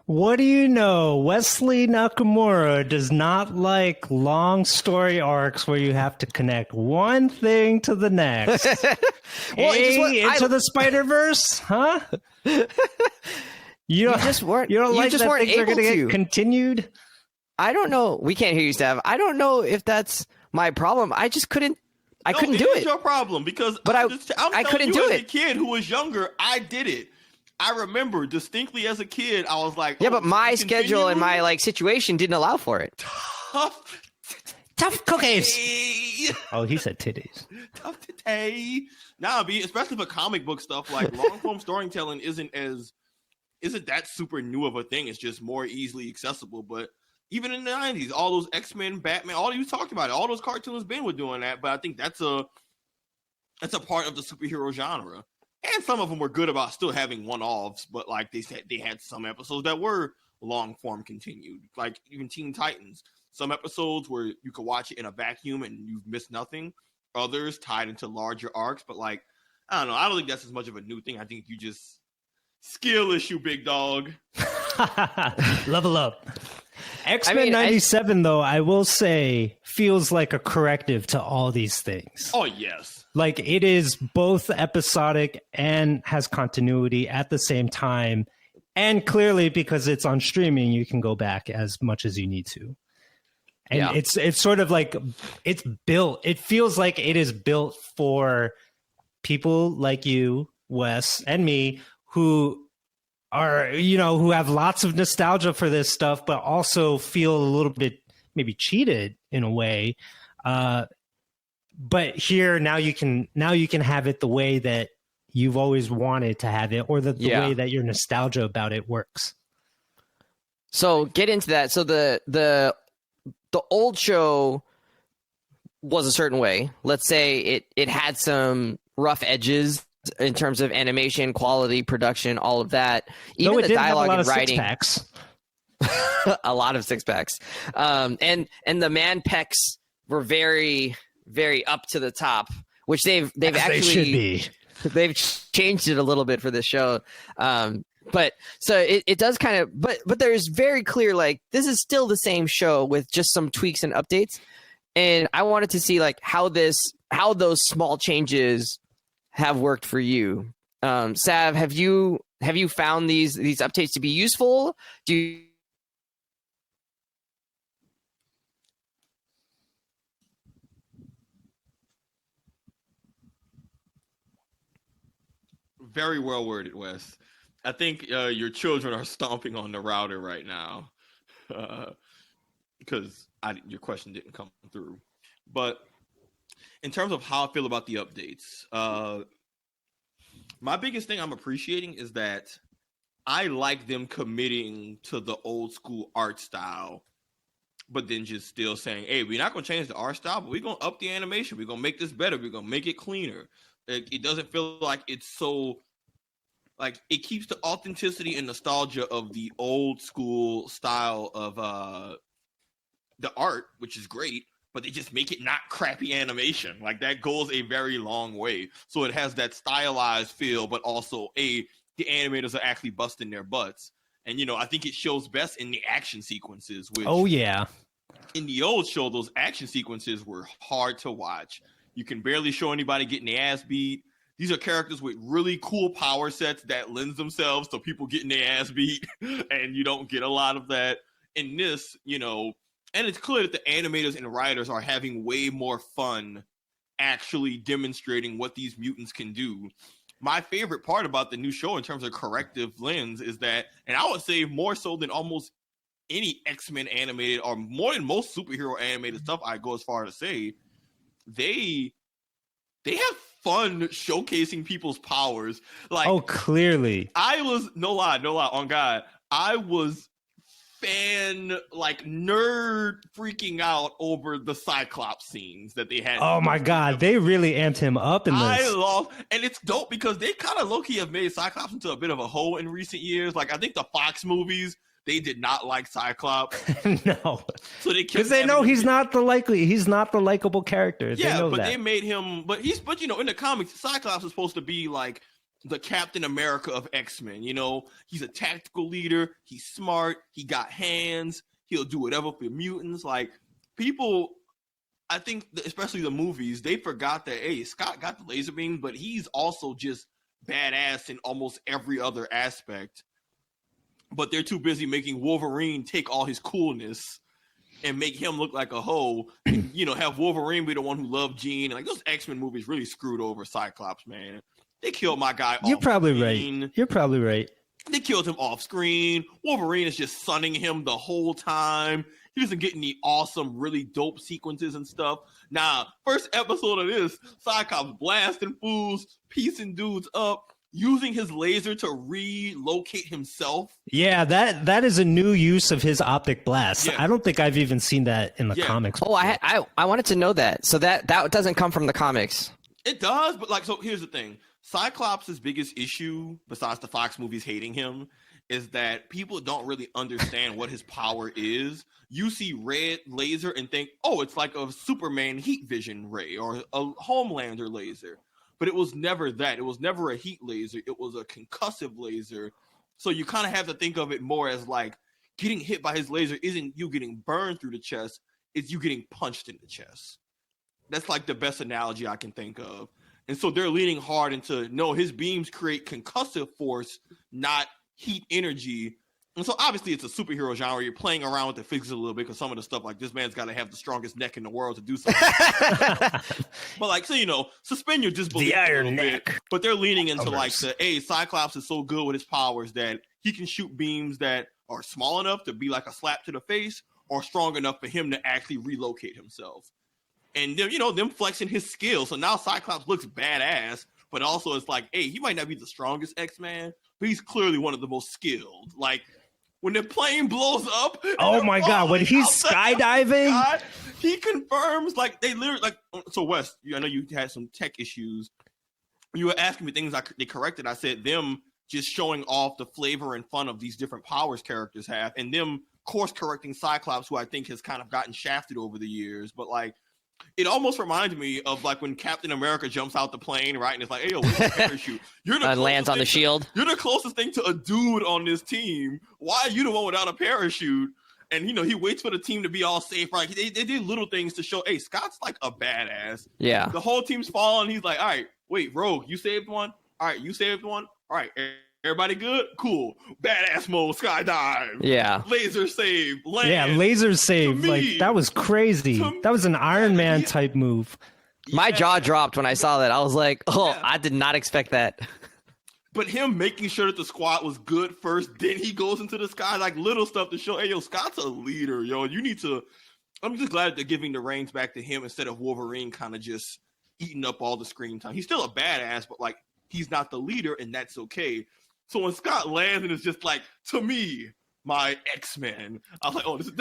Speaker 2: What do you know? Wesley Nakamura does not like long story arcs where you have to connect one thing to the next. Into the Spider-Verse, huh? You don't like that things are going to get continued?
Speaker 1: I don't know. We can't hear you, Stav. I don't know if that's my problem. I just couldn't. I couldn't do it.
Speaker 3: It's your problem, because I couldn't do it. As a kid who was younger, I did it. I remember distinctly as a kid, I was like,
Speaker 1: yeah, but my schedule and my situation didn't allow for it.
Speaker 2: Tough cookies. Oh, he said titties.
Speaker 3: Tough titty. Especially for comic book stuff, long form storytelling isn't that super new of a thing. It's just more easily accessible. But even in the 90s, all those X-Men, Batman, all you talked about it, all those cartoons Ben were doing that. But I think that's a part of the superhero genre. And some of them were good about still having one-offs, but they said they had some episodes that were long-form continued. Even Teen Titans. Some episodes where you could watch it in a vacuum and you've missed nothing. Others tied into larger arcs. But I don't know. I don't think that's as much of a new thing. I think you just skill issue, big dog.
Speaker 2: Level up. X-Men 97, though, I will say, feels like a corrective to all these things.
Speaker 3: Oh, yes.
Speaker 2: It is both episodic and has continuity at the same time. And clearly, because it's on streaming, you can go back as much as you need to. And it's sort of it's built. It feels like it is built for people like you, Wes, and me, who are, who have lots of nostalgia for this stuff, but also feel a little bit maybe cheated in a way. But here now you can have it the way that you've always wanted to have it, or the way that your nostalgia about it works.
Speaker 1: So get into that. So the old show was a certain way. Let's say it had some rough edges in terms of animation, quality, production, all of that. Even the dialogue and writing. A lot of six packs. And the man pecs were very, very up to the top, which they've actually they've changed it a little bit for this show. But so it does kind of, but there's very clear, this is still the same show with just some tweaks and updates. And I wanted to see how those small changes have worked for you.
Speaker 4: Sav, have you found these updates to be useful? Do you?
Speaker 3: Very well worded, Wes. I think your children are stomping on the router right now because your question didn't come through. But in terms of how I feel about the updates, my biggest thing I'm appreciating is that I like them committing to the old school art style, but then just still saying, hey, we're not going to change the art style, but we're going to up the animation. We're going to make this better. We're going to make it cleaner. It doesn't feel like it's so, like, it keeps the authenticity and nostalgia of the old school style of the art, which is great, but they just make it not crappy animation. Like, that goes a very long way. So it has that stylized feel, but also, the animators are actually busting their butts. And, I think it shows best in the action sequences, which...
Speaker 2: Oh, yeah.
Speaker 3: In the old show, those action sequences were hard to watch. You can barely show anybody getting their ass beat. These are characters with really cool power sets that lends themselves to people getting their ass beat, and you don't get a lot of that. In this, and it's clear that the animators and writers are having way more fun actually demonstrating what these mutants can do. My favorite part about the new show in terms of corrective lens is that, and I would say more so than almost any X-Men animated, or more than most superhero animated stuff, I go as far to say, they have fun showcasing people's powers. Like,
Speaker 2: oh, clearly.
Speaker 3: I was, no lie, on God, I was nerd freaking out over the Cyclops scenes that they had.
Speaker 2: Oh my God, they really amped him up in this.
Speaker 3: And it's dope because they kind of low-key have made Cyclops into a bit of a hoe in recent years. Like, I think the Fox movies, they did not like Cyclops.
Speaker 2: No.
Speaker 3: So
Speaker 2: because they know he's not the likable character.
Speaker 3: Yeah,
Speaker 2: they know
Speaker 3: but
Speaker 2: that.
Speaker 3: they made him, but in the comics, Cyclops is supposed to be like the Captain America of X-Men. He's a tactical leader. He's smart. He got hands. He'll do whatever for mutants. Like, people, I think, especially the movies, they forgot that, hey, Scott got the laser beam, but he's also just badass in almost every other aspect. But they're too busy making Wolverine take all his coolness and make him look like a hoe. And, have Wolverine be the one who loved Jean. Like, those X-Men movies really screwed over Cyclops, man. They killed my guy off screen.
Speaker 2: You're probably right.
Speaker 3: They killed him off screen. Wolverine is just sunning him the whole time. He doesn't get any awesome, really dope sequences and stuff. Now, first episode of this, Cyclops blasting fools, piecing dudes up, using his laser to relocate himself.
Speaker 2: Yeah, that is a new use of his optic blast. Yeah. I don't think I've even seen that in the comics before.
Speaker 4: Oh, I wanted to know that. So that doesn't come from the comics.
Speaker 3: It does, but so here's the thing. Cyclops' biggest issue, besides the Fox movies hating him, is that people don't really understand what his power is. You see red laser and think, oh, it's like a Superman heat vision ray or a Homelander laser. But it was never that. It was never a heat laser. It was a concussive laser. So you kind of have to think of it more as like getting hit by his laser isn't you getting burned through the chest. It's you getting punched in the chest. That's like the best analogy I can think of. And so they're leaning hard into, no, his beams create concussive force, not heat energy. And so obviously it's a superhero genre. You're playing around with the physics a little bit because some of the stuff like this man's got to have the strongest neck in the world to do something. But like, so, suspend your disbelief
Speaker 2: the iron neck.
Speaker 3: Bit. But they're leaning into Cyclops is so good with his powers that he can shoot beams that are small enough to be like a slap to the face or strong enough for him to actually relocate himself. And them flexing his skills. So now Cyclops looks badass, but also it's like, hey, he might not be the strongest X-Man, but he's clearly one of the most skilled. Like, when the plane blows up,
Speaker 2: oh my God, when he's skydiving,
Speaker 3: he confirms, like, they literally, like, so Wes, I know you had some tech issues. You were asking me things they corrected. I said them just showing off the flavor and fun of these different powers characters have, and them course correcting Cyclops, who I think has kind of gotten shafted over the years. But like, it almost reminded me of like when Captain America jumps out the plane, right? And it's like, hey, yo, where's the parachute? You're the
Speaker 4: lands on the shield.
Speaker 3: You're the closest thing to a dude on this team. Why are you the one without a parachute? And, he waits for the team to be all safe, right? They did little things to show, hey, Scott's like a badass.
Speaker 4: Yeah.
Speaker 3: The whole team's falling. He's like, all right, wait, Rogue, you saved one? All right, you saved one. All right, everybody good? Cool. Badass mode, skydive.
Speaker 4: Yeah.
Speaker 3: Laser save. Land.
Speaker 2: Yeah, laser save. Like, that was crazy. That was an Iron Man type move.
Speaker 4: My jaw dropped when I saw that. I was like, I did not expect that.
Speaker 3: But him making sure that the squad was good first, then he goes into the sky, like little stuff to show, hey, yo, Scott's a leader, yo. You need to. I'm just glad they're giving the reins back to him instead of Wolverine kind of just eating up all the screen time. He's still a badass, but like he's not the leader, and that's okay. So when Scott lands and it's just like, to me, my X-Men, I was like, oh, this is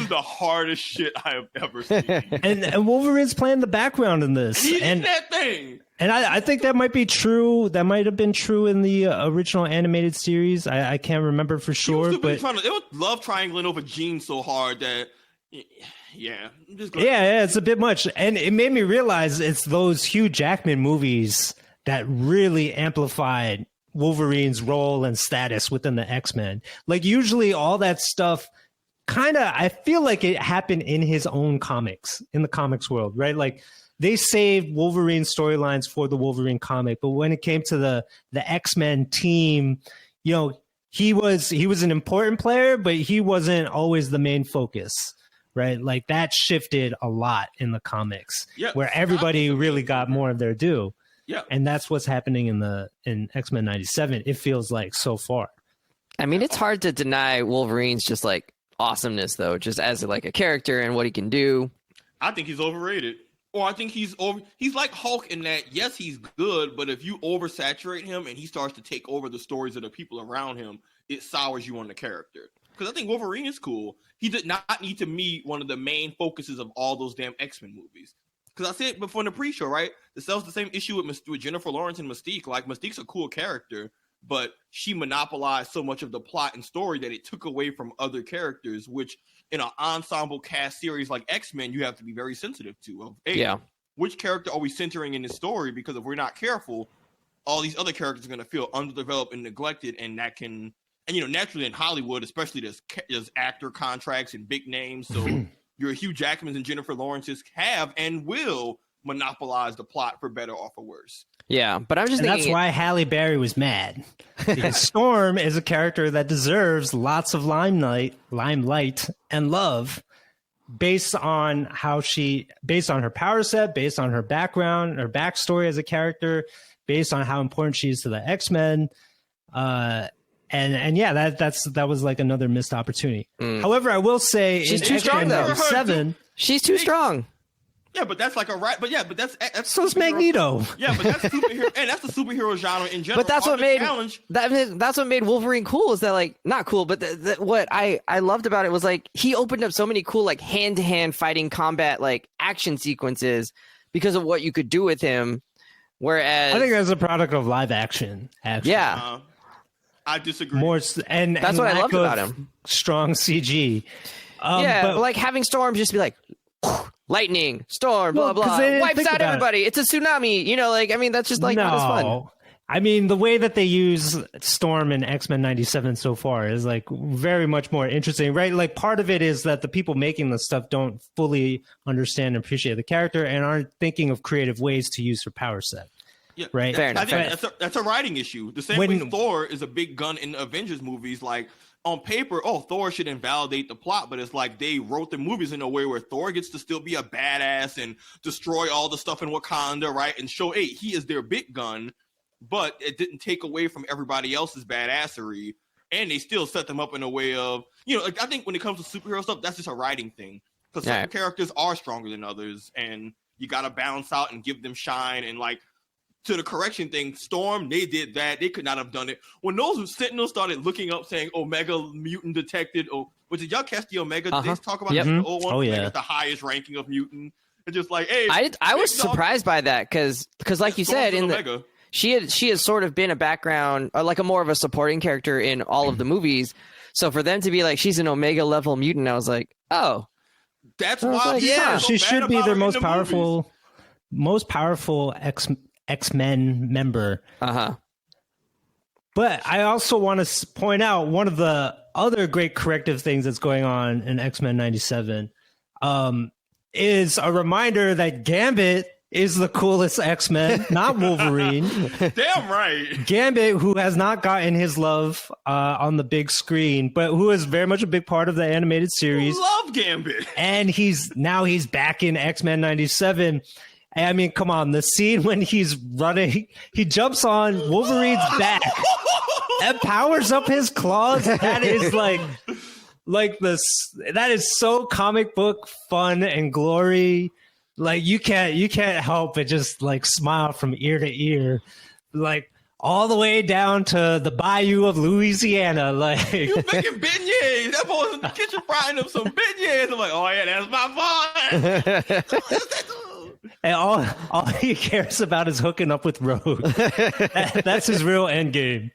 Speaker 3: the hardest shit I have ever seen.
Speaker 2: And Wolverine's playing the background in this.
Speaker 3: And that thing.
Speaker 2: And I think that might be true. That might have been true in the original animated series. I can't remember for sure. But
Speaker 3: it was love triangling over Jean so hard that, yeah.
Speaker 2: It's a bit much. And it made me realize it's those Hugh Jackman movies that really amplified Wolverine's role and status within the X-Men. Like, usually all that stuff kind of, I feel like it happened in his own comics, in the comics world, right? Like, they saved Wolverine storylines for the Wolverine comic, but when it came to the X-Men team, you know, he was an important player, but he wasn't always the main focus, right? Like, that shifted a lot in the comics, where everybody really got more of their due. Yeah, and that's what's happening in X-Men 97. It feels like so far.
Speaker 4: I mean, it's hard to deny Wolverine's just like awesomeness, though, just as like a character and what he can do.
Speaker 3: I think he's overrated, or I think he's like Hulk in that. Yes, he's good, but if you oversaturate him and he starts to take over the stories of the people around him, it sours you on the character. Because I think Wolverine is cool. He did not need to meet one of the main focuses of all those damn X-Men movies. Because I said before in the pre-show, right? That was the same issue with Jennifer Lawrence and Mystique. Like, Mystique's a cool character, but she monopolized so much of the plot and story that it took away from other characters, which in an ensemble cast series like X-Men, you have to be very sensitive to. Which character are we centering in this story? Because if we're not careful, all these other characters are going to feel underdeveloped and neglected, and that can, and you know, naturally in Hollywood, especially there's actor contracts and big names, so your Hugh Jackmans and Jennifer Lawrences have and will monopolize the plot for better or for worse.
Speaker 4: Yeah, but I'm just thinking
Speaker 2: that's why Halle Berry was mad. Because Storm is a character that deserves lots of limelight and love based on her power set, based on her background, her backstory as a character, based on how important she is to the X-Men. And yeah, that was like another missed opportunity. However, I will say
Speaker 4: she's too strong though. She's too strong.
Speaker 3: Yeah, but that's like that's
Speaker 2: so is Magneto.
Speaker 3: Yeah, but that's superhero, and that's the superhero genre in general.
Speaker 4: But that's what made Wolverine cool. Is that like not cool? But what I loved about it was like he opened up so many cool like hand to hand fighting combat like action sequences because of what you could do with him. Whereas
Speaker 2: I think that's a product of live action. Actually.
Speaker 3: Yeah. I disagree.
Speaker 2: And
Speaker 4: that's what I loved about him.
Speaker 2: Strong CG.
Speaker 4: But like having Storm just be like lightning, storm, blah blah, wipes out everybody. It's a tsunami. You know, like I mean, that's just like not as fun.
Speaker 2: I mean, the way that they use Storm in X-Men 97 so far is like very much more interesting, right? Like part of it is that the people making the stuff don't fully understand and appreciate the character and aren't thinking of creative ways to use her power set.
Speaker 3: Yeah,
Speaker 2: right.
Speaker 4: Fair enough.
Speaker 3: I think that's a writing issue. The same way Thor is a big gun in Avengers movies. Like on paper, Thor should invalidate the plot, but it's like they wrote the movies in a way where Thor gets to still be a badass and destroy all the stuff in Wakanda, right? And show, hey, he is their big gun, but it didn't take away from everybody else's badassery, and they still set them up in a way of, you know, like I think when it comes to superhero stuff, that's just a writing thing because some characters are stronger than others, and you got to balance out and give them shine and like. To the correction thing, Storm, they did that. They could not have done it. When those Sentinels started looking up saying Omega mutant detected, did y'all catch the Omega? Did they talk about the old one?
Speaker 2: Yeah.
Speaker 3: The highest ranking of mutant. And just like, hey.
Speaker 4: I was surprised by that because like you said, she has sort of been a background, or like a more of a supporting character in all of the movies. So for them to be like, she's an Omega level mutant, I was like, oh.
Speaker 3: That's why.
Speaker 2: She should be their most powerful X-Men member. But I also want to point out one of the other great corrective things that's going on in X-Men 97 is a reminder that Gambit is the coolest X-Men, not Wolverine.
Speaker 3: Damn right.
Speaker 2: Gambit, who has not gotten his love on the big screen, but who is very much a big part of the animated series.
Speaker 3: Love Gambit.
Speaker 2: And he's back in X-Men 97. I mean, come on, the scene when he's running, he jumps on Wolverine's back and powers up his claws. That is like this. That is so comic book fun and glory. Like you can't help but just like smile from ear to ear, like all the way down to the bayou of Louisiana. Like
Speaker 3: you making beignets. That boy was in the kitchen frying up some beignets. I'm like, oh yeah, that's my fun.
Speaker 2: And all he cares about is hooking up with Rogue. That's his real end game.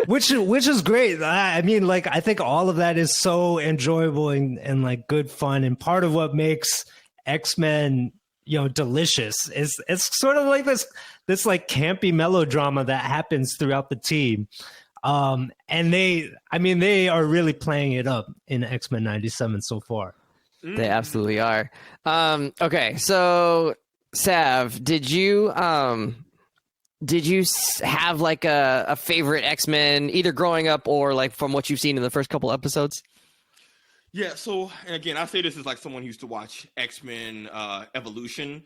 Speaker 2: Which is great. I mean, like I think all of that is so enjoyable and like good fun, and part of what makes X-Men, delicious. It's sort of like this like campy melodrama that happens throughout the team. And they are really playing it up in X-Men 97 so far.
Speaker 4: They absolutely are. Okay, so Sav, did you have like a favorite X-Men either growing up or like from what you've seen in the first couple episodes?
Speaker 3: Yeah, so, and again, I say this as like someone who used to watch X-Men Evolution.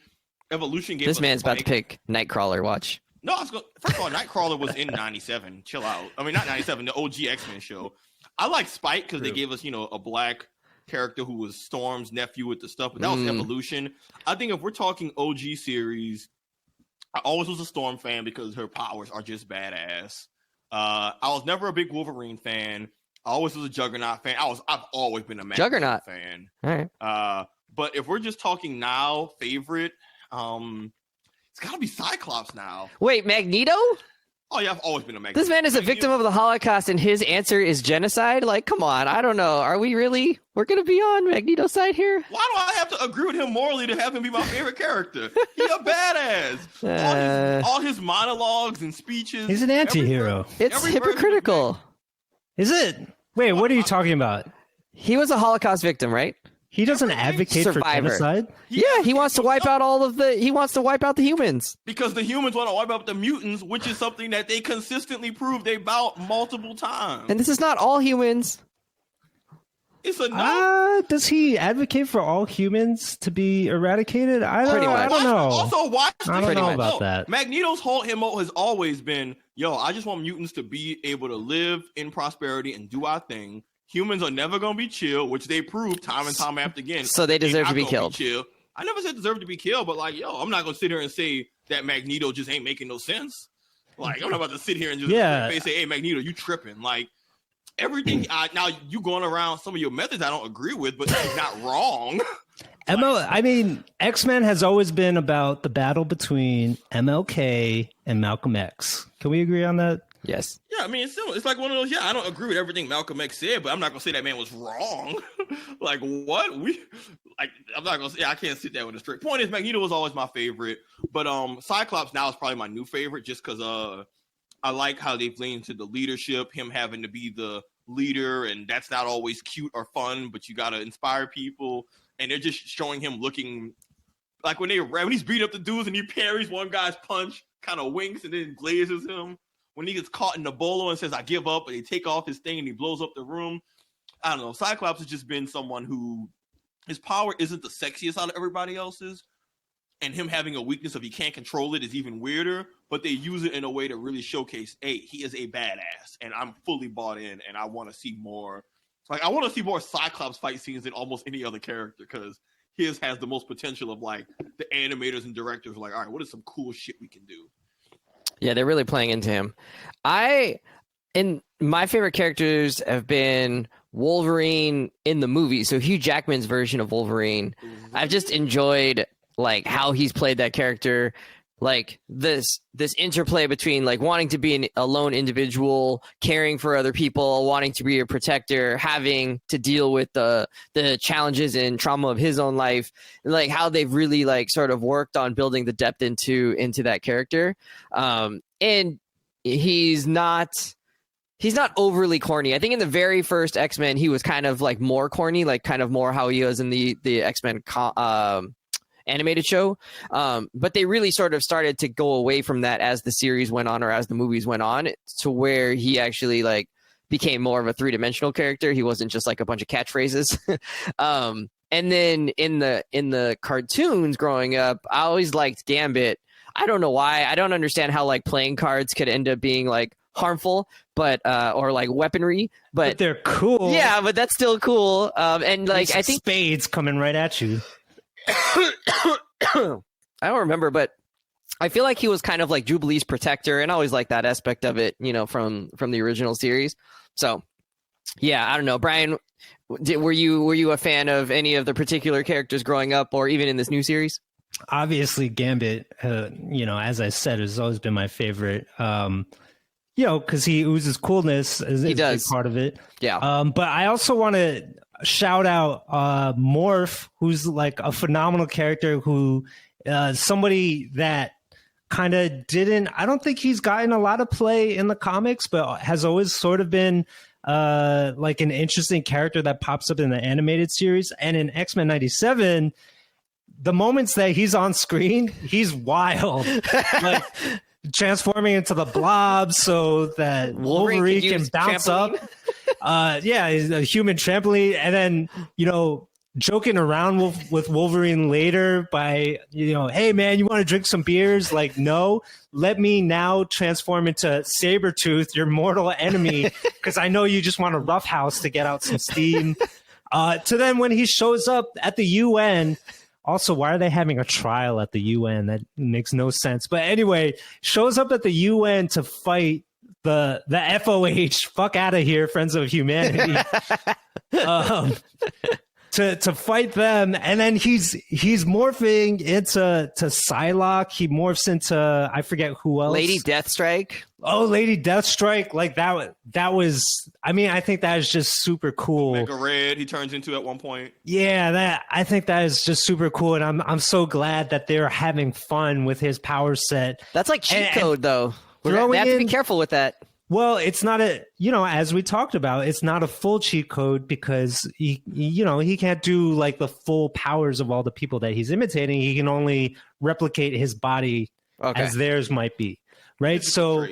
Speaker 3: Evolution gave
Speaker 4: This
Speaker 3: us
Speaker 4: man's
Speaker 3: Spike.
Speaker 4: about to pick Nightcrawler, watch.
Speaker 3: No, first of all, Nightcrawler was in 97. Chill out. I mean, not 97, the OG X-Men show. I like Spike because they gave us, a black character who was Storm's nephew with the stuff, but that was Evolution. I think if we're talking OG series, I always was a Storm fan because her powers are just badass. I was never a big Wolverine fan. I always was a Juggernaut fan. I've always been a
Speaker 4: Juggernaut
Speaker 3: fan.
Speaker 4: All right.
Speaker 3: But if we're just talking now, favorite, it's got to be Cyclops now.
Speaker 4: Wait, Magneto?
Speaker 3: Oh yeah, I've always been a Magneto.
Speaker 4: This man is a victim of the Holocaust, and his answer is genocide? Like, come on, I don't know. Are we really? We're going to be on Magneto's side here?
Speaker 3: Why do I have to agree with him morally to have him be my favorite character? He's a badass. All his monologues and speeches.
Speaker 2: He's an anti-hero.
Speaker 4: It's hypocritical.
Speaker 2: Is it? Wait, what are you talking about?
Speaker 4: He was a Holocaust victim, right?
Speaker 2: He doesn't advocate for genocide?
Speaker 4: He wants to wipe out he wants to wipe out the humans.
Speaker 3: Because the humans want to wipe out the mutants, which is something that they consistently prove they bout multiple times.
Speaker 4: And this is not all humans.
Speaker 3: It's enough.
Speaker 2: Does he advocate for all humans to be eradicated? I don't know.
Speaker 3: Also, watch
Speaker 2: I don't know about that.
Speaker 3: Magneto's whole MO has always been, I just want mutants to be able to live in prosperity and do our thing. Humans are never going to be chill, which they prove time and time after again.
Speaker 4: So they deserve to be killed.
Speaker 3: I never said deserve to be killed, but I'm not going to sit here and say that Magneto just ain't making no sense. Like, I'm not about to sit here and just say, hey, Magneto, you tripping. Like, everything. Now, you going around some of your methods I don't agree with, but that's not wrong.
Speaker 2: X-Men has always been about the battle between MLK and Malcolm X. Can we agree on that?
Speaker 4: Yes.
Speaker 3: Yeah, I mean, it's like one of those, I don't agree with everything Malcolm X said, but I'm not going to say that man was wrong. Like, what? I'm not going to say, I can't sit there with a straight. Point is, Magneto was always my favorite, but Cyclops now is probably my new favorite just because I like how they've leaned to the leadership, him having to be the leader, and that's not always cute or fun, but you got to inspire people, and they're just showing him looking like when he's beating up the dudes and he parries one guy's punch, kind of winks and then glazes him. When he gets caught in the bolo and says, I give up, and they take off his thing and he blows up the room. I don't know. Cyclops has just been someone who his power isn't the sexiest out of everybody else's. And him having a weakness if he can't control it is even weirder. But they use it in a way to really showcase, hey, he is a badass. And I'm fully bought in and I want to see more. Like, I want to see more Cyclops fight scenes than almost any other character because his has the most potential of like the animators and directors are like, all right, what is some cool shit we can do?
Speaker 4: Yeah, they're really playing into him. My favorite characters have been Wolverine in the movie. So Hugh Jackman's version of Wolverine. I've just enjoyed like how he's played that character. Like this interplay between like wanting to be a lone individual, caring for other people, wanting to be a protector, having to deal with the challenges and trauma of his own life, and like how they've really like sort of worked on building the depth into that character. And he's not overly corny. I think in the very first X-Men, he was kind of like more corny, like kind of more how he was in the X-Men animated show. But they really sort of started to go away from that as the series went on or as the movies went on, to where he actually like became more of a three-dimensional character. He wasn't just like a bunch of catchphrases. And then in the cartoons growing up, I always liked Gambit. I don't know why. I don't understand how like playing cards could end up being like harmful, but or like weaponry, but
Speaker 2: they're cool.
Speaker 4: Yeah, but that's still cool. And like I think
Speaker 2: spades coming right at you.
Speaker 4: I don't remember, but I feel like he was kind of like Jubilee's protector, and I always like that aspect of it, you know, from the original series. So yeah, I don't know, Brian. Were you a fan of any of the particular characters growing up, or even in this new series?
Speaker 2: Obviously, Gambit, you know, as I said, has always been my favorite. You know, because he oozes coolness is a big part of it.
Speaker 4: Yeah.
Speaker 2: But I also want to shout out Morph, who's like a phenomenal character, who somebody that kind of didn't. I don't think he's gotten a lot of play in the comics, but has always sort of been like an interesting character that pops up in the animated series. And in X-Men 97, the moments that he's on screen, he's wild. Like transforming into the blob so that Wolverine can bounce up. Yeah, he's a human trampoline. And then, you know, joking around with Wolverine later by, you know, hey, man, you want to drink some beers? Like, no, let me now transform into Sabretooth, your mortal enemy, because I know you just want a roughhouse to get out some steam. To then when he shows up at the UN, also, why are they having a trial at the UN? That makes no sense. But anyway, shows up at the UN to fight the FOH. Fuck out of here, Friends of Humanity. To fight them, and then he's morphing into Psylocke. He morphs into I forget who else.
Speaker 4: Lady Deathstrike.
Speaker 2: Oh, Lady Deathstrike! Like that was. I mean, I think that is just super cool.
Speaker 3: Omega Red, he turns into at one point.
Speaker 2: Yeah, I think that is just super cool, and I'm so glad that they're having fun with his power set.
Speaker 4: That's like cheat code, though. They have to be careful with that.
Speaker 2: Well, it's not a, you know, as we talked about, it's not a full cheat code because he can't do like the full powers of all the people that he's imitating. He can only replicate his body as theirs might be, right? So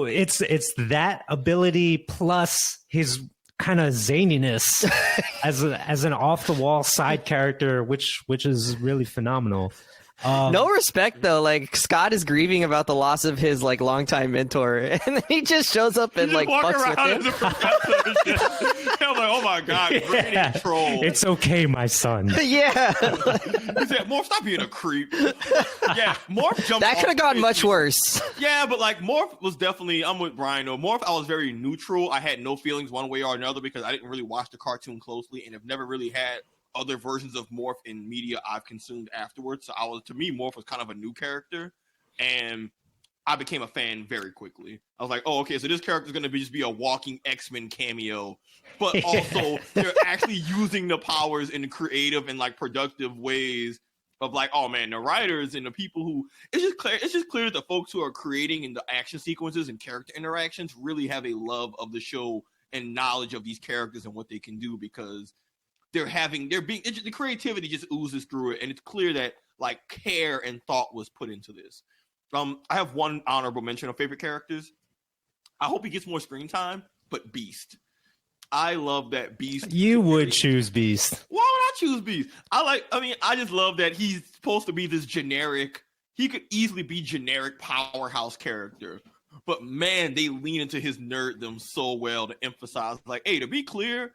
Speaker 2: it's that ability plus his kind of zaniness as an off the wall side character, which is really phenomenal.
Speaker 4: No respect though. Like Scott is grieving about the loss of his like longtime mentor, and then he just shows up and like fucks with him.
Speaker 3: I'm like, oh my god, great troll.
Speaker 2: It's okay, my son.
Speaker 4: Yeah.
Speaker 3: He said, Morph, stop being a creep. Yeah, Morph jumped.
Speaker 4: That could have gone much worse.
Speaker 3: Yeah, but like Morph was definitely. I'm with Brian though. Morph, I was very neutral. I had no feelings one way or another because I didn't really watch the cartoon closely and have never really had other versions of Morph in media I've consumed afterwards. So to me, Morph was kind of a new character, and I became a fan very quickly. I was like, oh, okay, so this character is going to just be a walking X-Men cameo, but also they're actually using the powers in creative and like productive ways of like, oh man, the writers and the people who it's just clear that the folks who are creating in the action sequences and character interactions really have a love of the show and knowledge of these characters and what they can do, because the creativity just oozes through it, and it's clear that like care and thought was put into this. I have one honorable mention of favorite characters. I hope he gets more screen time, but Beast. I love that Beast.
Speaker 2: You would choose Beast.
Speaker 3: Why would I choose Beast? I just love that he's supposed to be this generic. He could easily be generic powerhouse character, but man, they lean into his nerddom so well to emphasize like, hey, to be clear,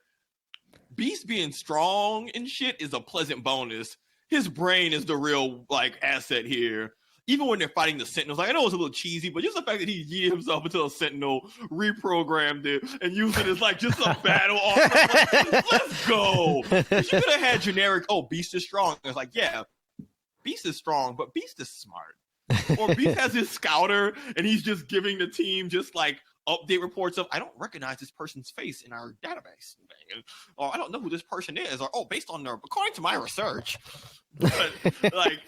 Speaker 3: Beast being strong and shit is a pleasant bonus. His brain is the real like asset here. Even when they're fighting the Sentinels, like I know it's a little cheesy, but just the fact that he yeeted himself into a Sentinel, reprogrammed it, and used it as like just a battle offense. Like, let's go. You could have had generic, oh, Beast is strong. It's like, yeah, Beast is strong, but Beast is smart. Or Beast has his scouter, and he's just giving the team just like update reports of, I don't recognize this person's face in our database. Or I don't know who this person is. Or, based on according to my research. But like,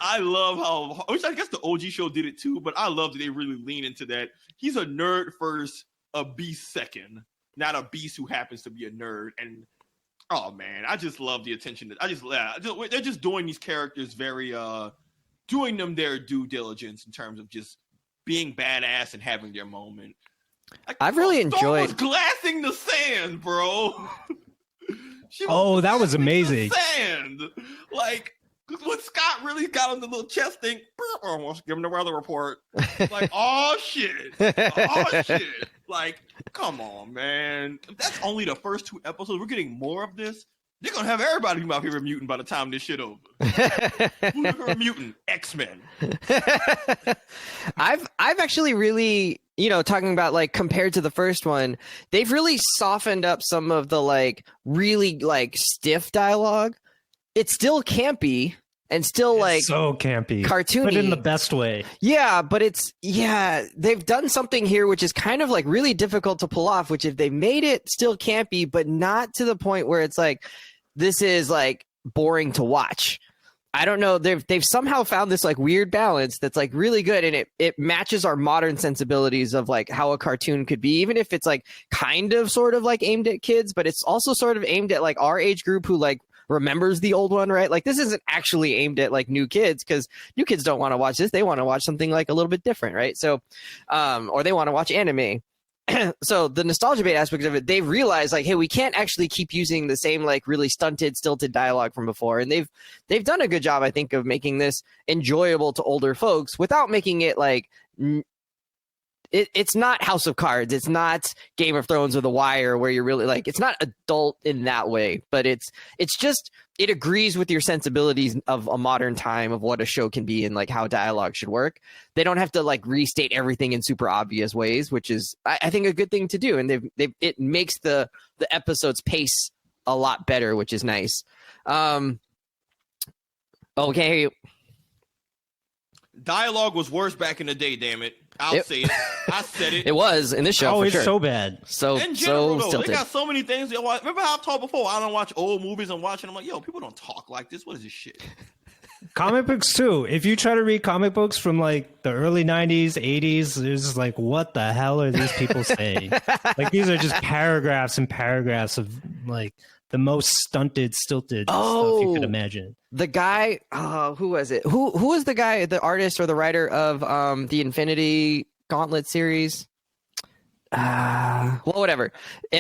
Speaker 3: I love how, which I guess the OG show did it too, but I love that they really lean into that. He's a nerd first, a beast second, not a beast who happens to be a nerd. And Oh man, I just love the attention. They're just doing these characters very doing them their due diligence in terms of just being badass and having their moment. Like,
Speaker 4: I've really enjoyed
Speaker 3: was glassing the sand, bro.
Speaker 2: That was amazing.
Speaker 3: Sand. Like when Scott really got on the little chest thing, almost give him the weather report. Like, oh shit. Like, come on, man. If that's only the first 2 episodes, we're getting more of this. They're gonna have everybody my favorite mutant by the time this shit over. Who's your favorite mutant? X-Men.
Speaker 4: I've actually really, talking about like compared to the first one, they've really softened up some of the like really like stiff dialogue. It's still campy and still like
Speaker 2: so campy,
Speaker 4: cartoony,
Speaker 2: but in the best way.
Speaker 4: Yeah, but they've done something here which is kind of like really difficult to pull off, which if they made it still campy, but not to the point where it's like this is like boring to watch. I don't know. They've somehow found this like weird balance that's like really good, and it matches our modern sensibilities of like how a cartoon could be, even if it's like kind of sort of like aimed at kids, but it's also sort of aimed at like our age group who like remembers the old one, right? Like this isn't actually aimed at like new kids, because new kids don't want to watch this. They want to watch something like a little bit different, right? So, or they want to watch anime. So the nostalgia bait aspect of it, they've realized like, hey, we can't actually keep using the same like really stilted dialogue from before, and they've done a good job, I think, of making this enjoyable to older folks without making it like it's not House of Cards, it's not Game of Thrones or The Wire, where you're really like, it's not adult in that way, but it's just, it agrees with your sensibilities of a modern time of what a show can be and like how dialogue should work. They don't have to like restate everything in super obvious ways, which is I think a good thing to do, and it makes the episode's pace a lot better, which is nice. Okay.
Speaker 3: Dialogue was worse back in the day, damn it. I'll say it. I said it.
Speaker 4: It was in this show.
Speaker 2: Oh,
Speaker 4: for
Speaker 2: it's
Speaker 4: sure.
Speaker 2: so bad.
Speaker 4: So
Speaker 3: in general,
Speaker 4: so
Speaker 3: though, they
Speaker 4: stilted.
Speaker 3: got so many things. Remember how I've talked before? I don't watch old movies and watching. I'm like, yo, people don't talk like this. What is this shit?
Speaker 2: Comic books too. If you try to read comic books from like the early 90s, 80s, it's like, what the hell are these people saying? Like these are just paragraphs and paragraphs of like the most stilted stuff you could imagine.
Speaker 4: The guy, who was it? Who was the guy, the artist or the writer of the Infinity Gauntlet series? Well, whatever.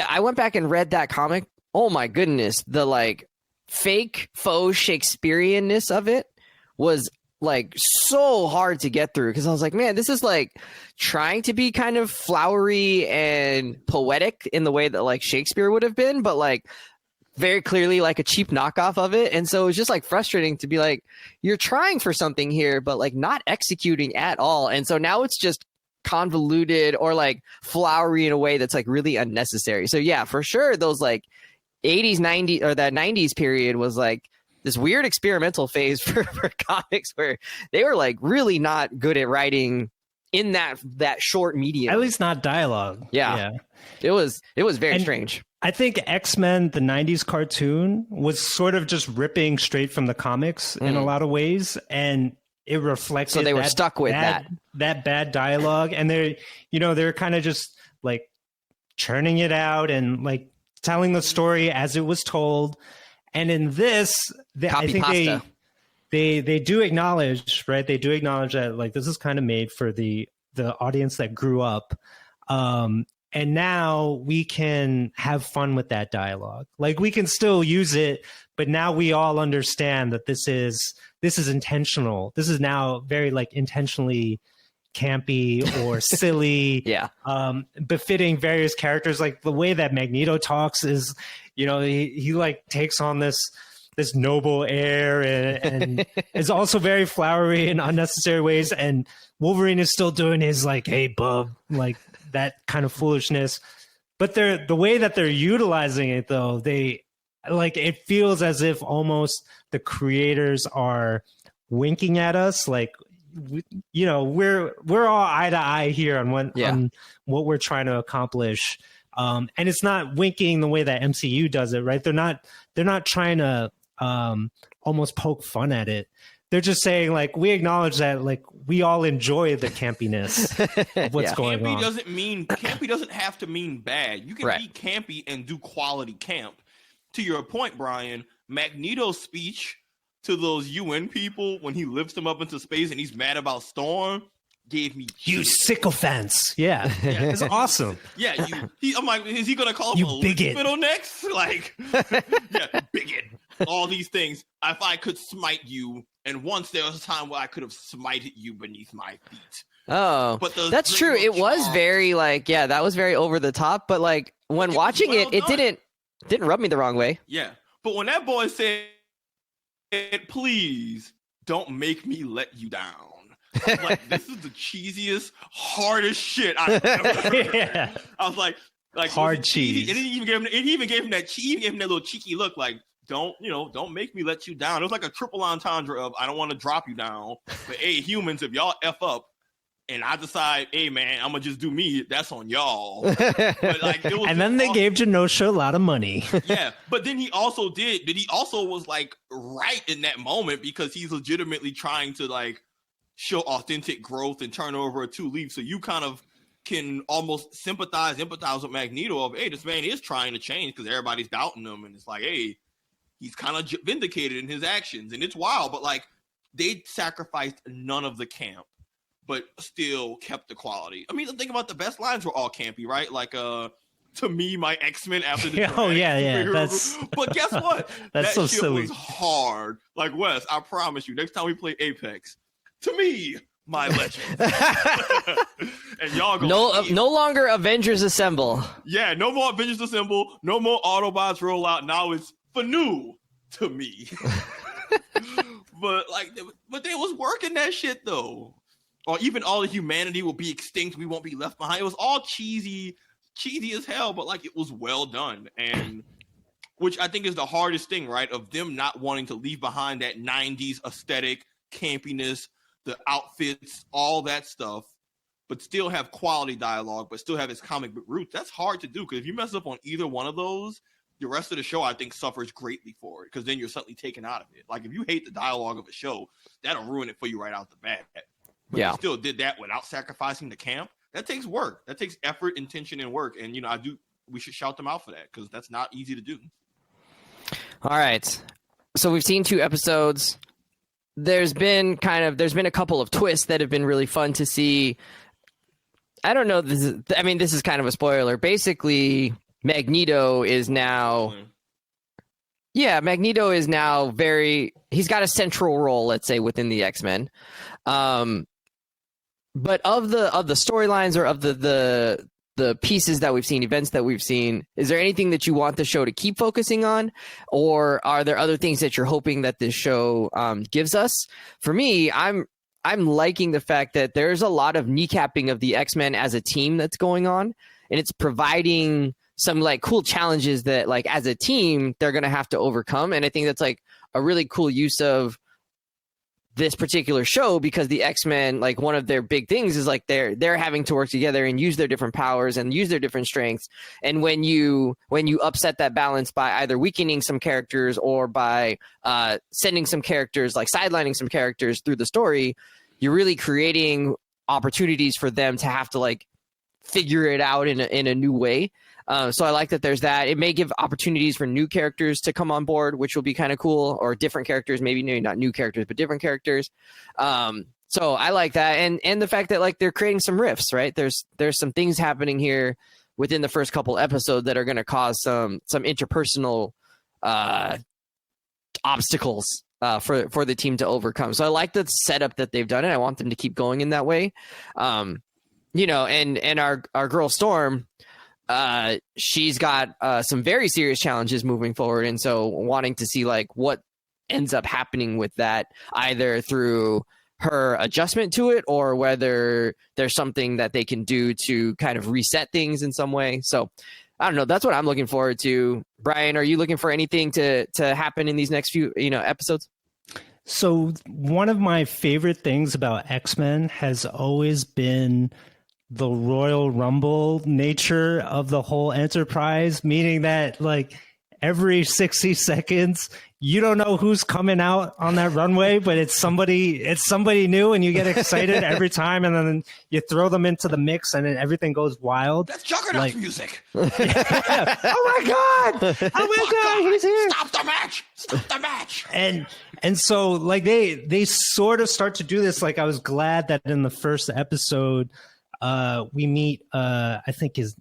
Speaker 4: I went back and read that comic. Oh my goodness, the like fake faux Shakespeareanness of it was like so hard to get through, because I was like, man, this is like trying to be kind of flowery and poetic in the way that like Shakespeare would have been, but like very clearly like a cheap knockoff of it. And so it was just like frustrating to be like, you're trying for something here, but like not executing at all. And so now it's just convoluted or like flowery in a way that's like really unnecessary. So yeah, for sure, those like 80s, 90s, or that 90s period was like this weird experimental phase for comics where they were like really not good at writing in that short medium.
Speaker 2: At least not dialogue.
Speaker 4: Yeah. It was very strange.
Speaker 2: I think X-Men, the 90s cartoon, was sort of just ripping straight from the comics in a lot of ways, and it reflected.
Speaker 4: So they were stuck with that
Speaker 2: bad dialogue, and they're kind of just like churning it out and like telling the story as it was told. And in this, I think they do acknowledge, right? They do acknowledge that like this is kind of made for the audience that grew up. And now we can have fun with that dialogue. Like we can still use it, but now we all understand that this is intentional. This is now very like intentionally campy or silly.
Speaker 4: Yeah.
Speaker 2: Befitting various characters. Like the way that Magneto talks is, he like takes on this noble air and is also very flowery in unnecessary ways. And Wolverine is still doing his like, hey, bub, like that kind of foolishness. But the way that they're utilizing it, though, it feels as if almost the creators are winking at us. Like, we're all eye to eye here on what we're trying to accomplish. And it's not winking the way that MCU does it, right? They're not trying to almost poke fun at it. They're just saying like, we acknowledge that like we all enjoy the campiness of what's going on.
Speaker 3: Campy doesn't have to mean bad. You can be campy and do quality camp. to your point, Brian, Magneto's speech to those UN people when he lifts them up into space and he's mad about Storm gave me
Speaker 2: you sycophants. Yeah, it's awesome.
Speaker 3: Yeah, I'm like, is he gonna call him a
Speaker 2: bigot
Speaker 3: next? Like, yeah, bigot. All these things. If I could smite you, and once there was a time where I could have smited you beneath my feet.
Speaker 4: Oh, but that's true. It was very that was very over the top. But like when watching it, it didn't rub me the wrong way.
Speaker 3: Yeah, but when that boy said, "Please don't make me let you down," I'm like, this is the cheesiest, hardest shit I've ever heard. Yeah. I was like
Speaker 2: hard cheese.
Speaker 3: And he even gave him that little cheeky look, like, don't make me let you down. It was like a triple entendre of, I don't want to drop you down, but hey, humans, if y'all F up and I decide, hey man, I'm gonna just do me, that's on y'all. But like, it was,
Speaker 2: and then they gave Genosha a lot of money.
Speaker 3: Yeah, but then he also was like right in that moment, because he's legitimately trying to like show authentic growth and turn over a 2-leaf. So you kind of can almost empathize with Magneto of, hey, this man is trying to change because everybody's doubting him, and it's like, hey, he's kind of vindicated in his actions, and it's wild. But like, they sacrificed none of the camp, but still kept the quality. I mean, think about the best lines were all campy, right? Like, to me, my X-Men after the but guess what?
Speaker 2: That's
Speaker 3: that
Speaker 2: so
Speaker 3: shit
Speaker 2: silly.
Speaker 3: Was hard. Like, Wes, I promise you, next time we play Apex, to me, my legend. And y'all go.
Speaker 4: No longer Avengers Assemble.
Speaker 3: Yeah, no more Avengers Assemble. No more Autobots roll out. Now it's Fanu to me. but they was working that shit though. Or even all of humanity will be extinct. We won't be left behind. It was all cheesy as hell, but like, it was well done. And which I think is the hardest thing, right? Of them not wanting to leave behind that 90s aesthetic, campiness, the outfits, all that stuff, but still have quality dialogue, but still have its comic book roots. That's hard to do, because if you mess up on either one of those, the rest of the show, I think, suffers greatly for it, because then you're suddenly taken out of it. Like, if you hate the dialogue of a show, that'll ruin it for you right out the bat. But you still did that without sacrificing the camp. That takes work. That takes effort, intention, and work. And, we should shout them out for that, because that's not easy to do.
Speaker 4: All right. So we've seen 2 episodes. There's been a couple of twists that have been really fun to see. I don't know. This is kind of a spoiler. Basically, Magneto is now he's got a central role, let's say, within the X-Men. But of the storylines, or of the pieces that we've seen, events that we've seen, is there anything that you want the show to keep focusing on, or are there other things that you're hoping that this show gives us? For me, I'm liking the fact that there's a lot of kneecapping of the X-Men as a team that's going on, and it's providing some like cool challenges that, like, as a team they're going to have to overcome. And I think that's like a really cool use of this particular show, because the X-Men, like, one of their big things is like they're having to work together and use their different powers and use their different strengths. And when you upset that balance by either weakening some characters or by sending some characters, like sidelining some characters through the story, you're really creating opportunities for them to have to like figure it out in a new way. So I like that there's that. It may give opportunities for new characters to come on board, which will be kind of cool, or different characters, maybe not new characters, but different characters. So I like that. And the fact that like they're creating some rifts, right? There's some things happening here within the first couple episodes that are going to cause some interpersonal obstacles for the team to overcome. So I like the setup that they've done, and I want them to keep going in that way. And our girl Storm, she's got some very serious challenges moving forward, and so wanting to see like what ends up happening with that, either through her adjustment to it or whether there's something that they can do to kind of reset things in some way. So I don't know, that's what I'm looking forward to. Brian, are you looking for anything to happen in these next few episodes?
Speaker 2: So one of my favorite things about X-Men has always been the Royal Rumble nature of the whole enterprise, meaning that like every 60 seconds, you don't know who's coming out on that runway, but it's somebody new, and you get excited every time, and then you throw them into the mix, and then everything goes wild.
Speaker 3: That's Juggernaut's music.
Speaker 2: Yeah. Oh my god, he's here.
Speaker 3: Stop the match. Stop the match.
Speaker 2: And so like they sort of start to do this. Like I was glad that in the first episode we meet I think his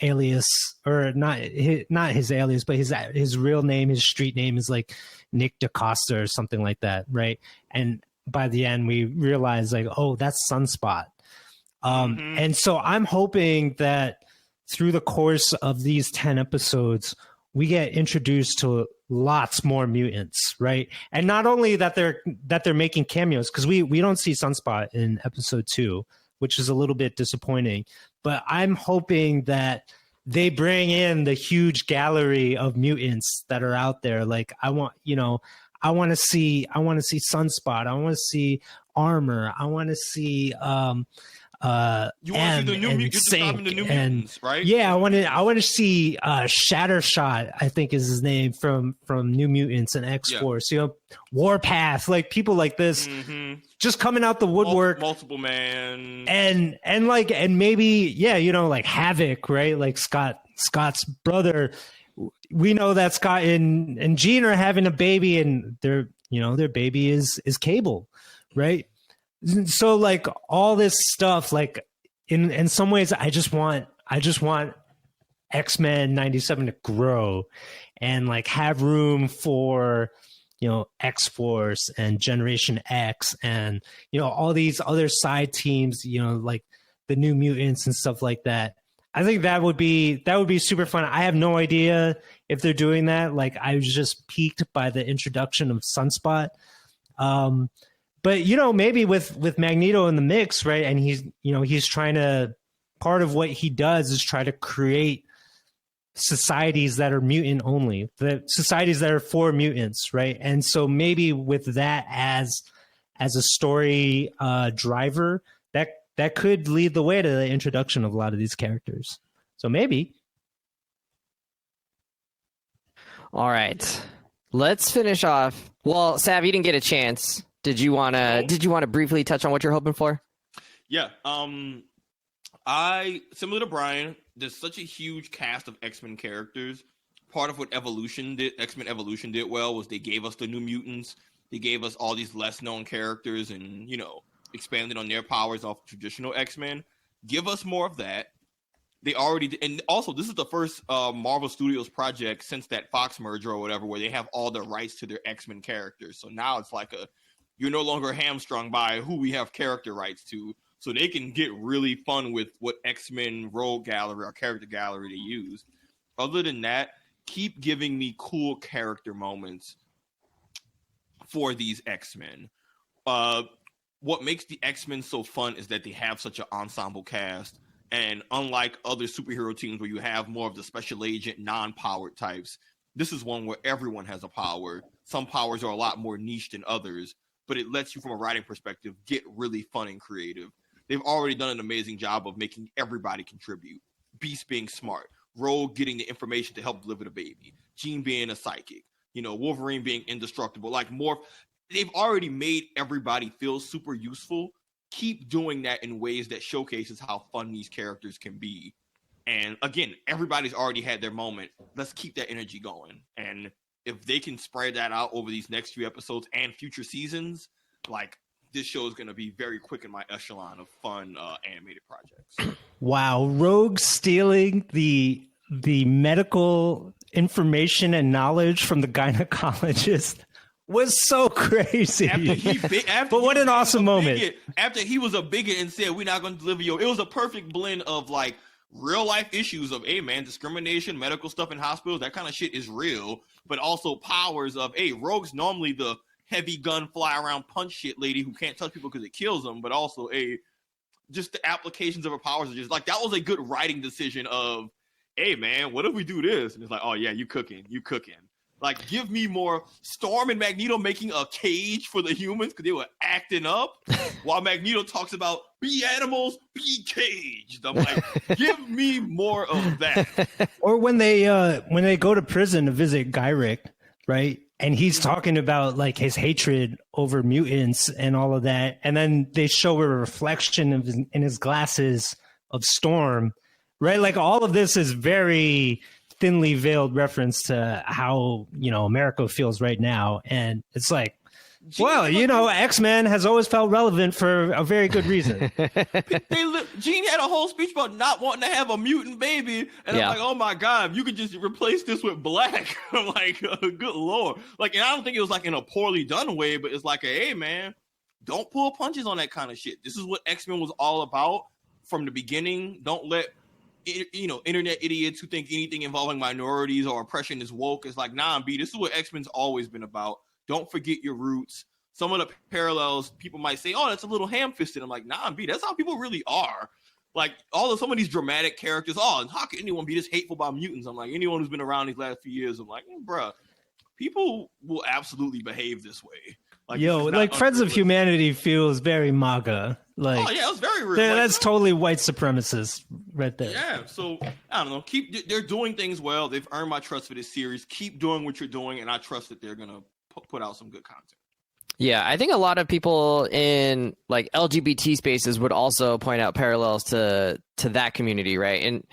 Speaker 2: alias, or not his alias, but his real name, his street name is like Nick DaCosta or something like that, right? And by the end we realize like, oh, that's Sunspot. And so I'm hoping that through the course of these 10 episodes we get introduced to lots more mutants, right? And not only that they're making cameos, because we don't see Sunspot in episode 2, which is a little bit disappointing. But I'm hoping that they bring in the huge gallery of mutants that are out there. Like I want to see Sunspot. I want to see Armor. I want to see
Speaker 3: You want to see the new mutants, right?
Speaker 2: Yeah, I want to see Shattershot, I think is his name, from New Mutants and X-Force. You know, Warpath, like people like this, just coming out the woodwork.
Speaker 3: Multiple man,
Speaker 2: and maybe like Havoc, right? Like Scott's brother. We know that Scott and Jean are having a baby, and their baby is Cable, right? So like all this stuff, like in some ways, I just want X-Men 97 to grow and like have room for, X-Force and Generation X and, all these other side teams, like the New Mutants and stuff like that. I think that would be super fun. I have no idea if they're doing that. Like I was just piqued by the introduction of Sunspot. But maybe with Magneto in the mix, right? And he's trying to, part of what he does is try to create societies that are mutant only, the societies that are for mutants, right? And so maybe with that as a story driver, that could lead the way to the introduction of a lot of these characters. So maybe.
Speaker 4: All right, let's finish off. Well, Sav, you didn't get a chance. Did you want to briefly touch on what you're hoping for?
Speaker 3: Yeah. I, similar to Brian, there's such a huge cast of X-Men characters. Part of what X-Men Evolution did well was they gave us the New Mutants. They gave us all these less known characters and, expanded on their powers off traditional X-Men. Give us more of that. They already did. And also, this is the first Marvel Studios project since that Fox merger or whatever, where they have all the rights to their X-Men characters. So now it's like you're no longer hamstrung by who we have character rights to, so they can get really fun with what X-Men Rogue Gallery or character gallery they use. Other than that, keep giving me cool character moments for these X-Men. What makes the X-Men so fun is that they have such an ensemble cast, and unlike other superhero teams where you have more of the special agent, non-powered types, this is one where everyone has a power. Some powers are a lot more niche than others, but it lets you, from a writing perspective, get really fun and creative. They've already done an amazing job of making everybody contribute. Beast being smart, Rogue getting the information to help deliver the baby, Jean being a psychic, Wolverine being indestructible. Like more, they've already made everybody feel super useful. Keep doing that in ways that showcases how fun these characters can be. And again, everybody's already had their moment. Let's keep that energy going. And if they can spread that out over these next few episodes and future seasons, like, this show is going to be very quick in my echelon of fun animated projects. Wow.
Speaker 2: Rogue stealing the medical information and knowledge from the gynecologist was so crazy. But what an awesome moment.
Speaker 3: After he was a bigot and said, we're not going to deliver you. It was a perfect blend of like real life issues of, hey man, discrimination, medical stuff in hospitals, that kind of shit is real, but also powers of, hey, Rogue's normally the heavy gun fly around punch shit lady who can't touch people because it kills them, but also just the applications of her powers are just like, that was a good writing decision of, hey man, what if we do this? And it's like, oh yeah, you cooking. Like, give me more Storm and Magneto making a cage for the humans because they were acting up, while Magneto talks about be animals, be caged. I'm like, give me more of that.
Speaker 2: Or when they go to prison to visit Gyrick, right? And he's talking about like his hatred over mutants and all of that, and then they show a reflection of in his glasses of Storm, right? Like all of this is very thinly veiled reference to how, America feels right now. And it's like, well, X-Men has always felt relevant for a very good reason.
Speaker 3: Jean had a whole speech about not wanting to have a mutant baby. And I'm like, oh my God, you could just replace this with black. I'm like, good Lord. Like, and I don't think it was like in a poorly done way, but it's like, hey man, don't pull punches on that kind of shit. This is what X-Men was all about from the beginning. Don't let internet idiots who think anything involving minorities or oppression is woke. It's like, nah, B, this is what X-Men's always been about. Don't forget your roots. Some of the parallels people might say, oh, that's a little ham-fisted. I'm like, nah, B, that's how people really are. Like some of these dramatic characters, how can anyone be this hateful about mutants? I'm like, anyone who's been around these last few years, I'm like, bruh, people will absolutely behave this way. Like,
Speaker 2: Friends of Humanity feels very MAGA. Like,
Speaker 3: oh yeah, it's very real.
Speaker 2: That's totally white supremacist right there.
Speaker 3: Yeah, so I don't know. They're doing things well. They've earned my trust for this series. Keep doing what you're doing, and I trust that they're gonna put out some good content.
Speaker 4: Yeah, I think a lot of people in like LGBT spaces would also point out parallels to that community, right? And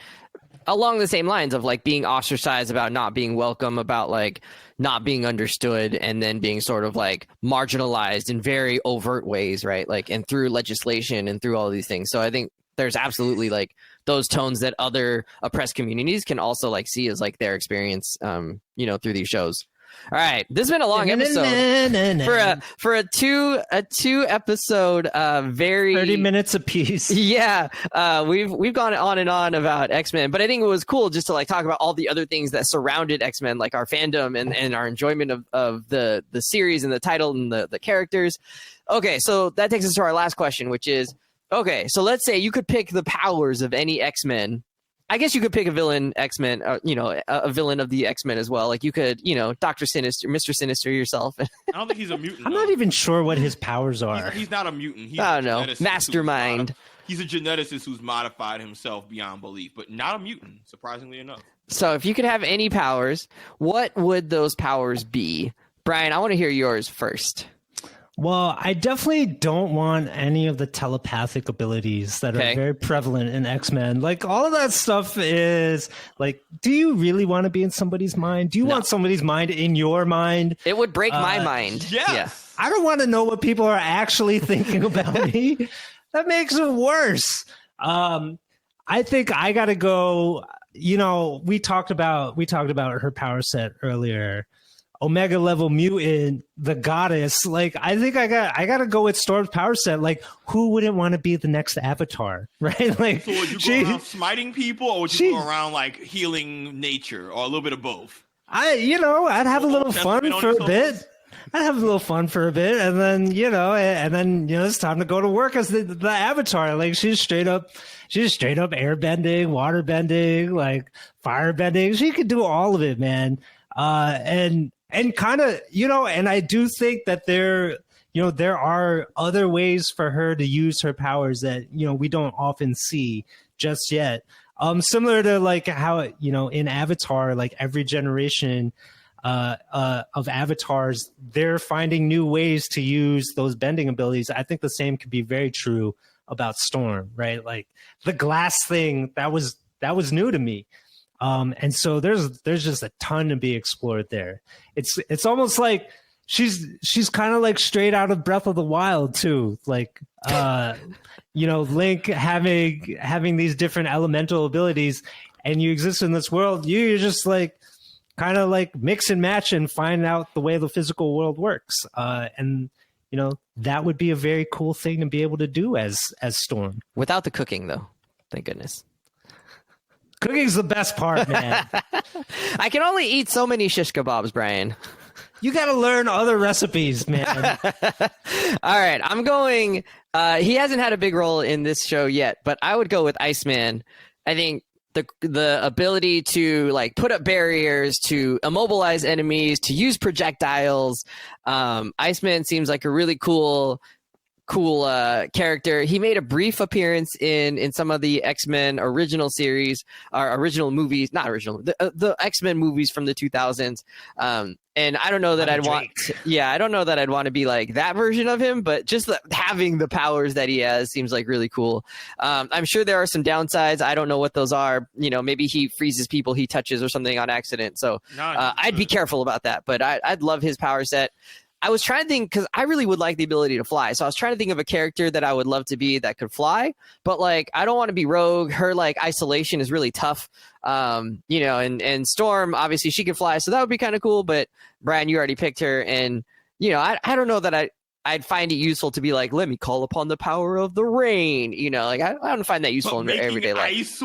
Speaker 4: along the same lines of like being ostracized, about not being welcome, about like not being understood, and then being sort of like marginalized in very overt ways, right? Like, and through legislation and through all these things. So I think there's absolutely like those tones that other oppressed communities can also like see as like their experience, through these shows. All right, this has been a long episode for a two episode, very
Speaker 2: 30 minutes apiece.
Speaker 4: Yeah, we've gone on and on about X-Men, but I think it was cool just to like talk about all the other things that surrounded X-Men, like our fandom and our enjoyment of the series and the title and the characters. Okay, so that takes us to our last question, which is, okay, so let's say you could pick the powers of any X-Men. I guess you could pick a villain X-Men, a villain of the X-Men as well. Like you could, Dr. Sinister, Mr. Sinister yourself.
Speaker 3: I don't think he's a mutant.
Speaker 2: I'm not even sure what his powers are.
Speaker 3: He's not a mutant.
Speaker 4: I don't know. Mastermind.
Speaker 3: He's a geneticist who's modified himself beyond belief, but not a mutant, surprisingly enough.
Speaker 4: So if you could have any powers, what would those powers be? Brian, I want to hear yours first.
Speaker 2: Well, I definitely don't want any of the telepathic abilities that are very prevalent in X-Men. Like, all of that stuff is like, do you really want to be in somebody's mind? Do you want somebody's mind in your mind?
Speaker 4: It would break my mind.
Speaker 3: Yes.
Speaker 4: Yeah.
Speaker 2: I don't want to know what people are actually thinking about me. That makes it worse. I think I got to go, we talked about her power set earlier. Omega level mutant, the goddess. Like, I think I got to go with Storm's power set. Like, who wouldn't want to be the next Avatar, right? Like,
Speaker 3: so would you go around smiting people, or would you go around like healing nature, or a little bit of both?
Speaker 2: I'd have a little fun for a bit. I'd have a little fun for a bit, and then it's time to go to work as the Avatar. Like, she's straight up airbending, waterbending, like firebending. She could do all of it, man. And kind of, and I do think that there are other ways for her to use her powers that, we don't often see just yet. Similar to like how, in Avatar, like every generation of avatars, they're finding new ways to use those bending abilities. I think the same could be very true about Storm, right? Like the glass thing, that was new to me. And so there's just a ton to be explored there. It's almost like she's kind of like straight out of Breath of the Wild too. Like, Link having these different elemental abilities, and you exist in this world. You're just like kind of like mix and match and find out the way the physical world works. And that would be a very cool thing to be able to do as Storm.
Speaker 4: Without the cooking, though. Thank goodness.
Speaker 2: Cooking's the best part, man.
Speaker 4: I can only eat so many shish kebabs, Brian.
Speaker 2: You got to learn other recipes, man.
Speaker 4: All right, I'm going. He hasn't had a big role in this show yet, but I would go with Iceman. I think the ability to like put up barriers, to immobilize enemies, to use projectiles. Iceman seems like a really cool character. He made a brief appearance in some of the X-Men original series, or original movies, not original, the X-Men movies from the 2000s. And I don't know that I don't know that I'd want to be like that version of him, but just having the powers that he has seems like really cool. I'm sure there are some downsides. I don't know what those are. You know, maybe he freezes people he touches or something on accident. So I'd be careful about that, but I'd love his power set. I was trying to think, because I really would like the ability to fly. So I was trying to think of a character that I would love to be that could fly, but like, I don't want to be Rogue. Her like isolation is really tough. You know, and Storm, obviously she can fly. So that would be kind of cool. But Brian, you already picked her. And, you know, I don't know that I'd find it useful to be like, let me call upon the power of the rain. You know, like I don't find that useful in everyday life. Ice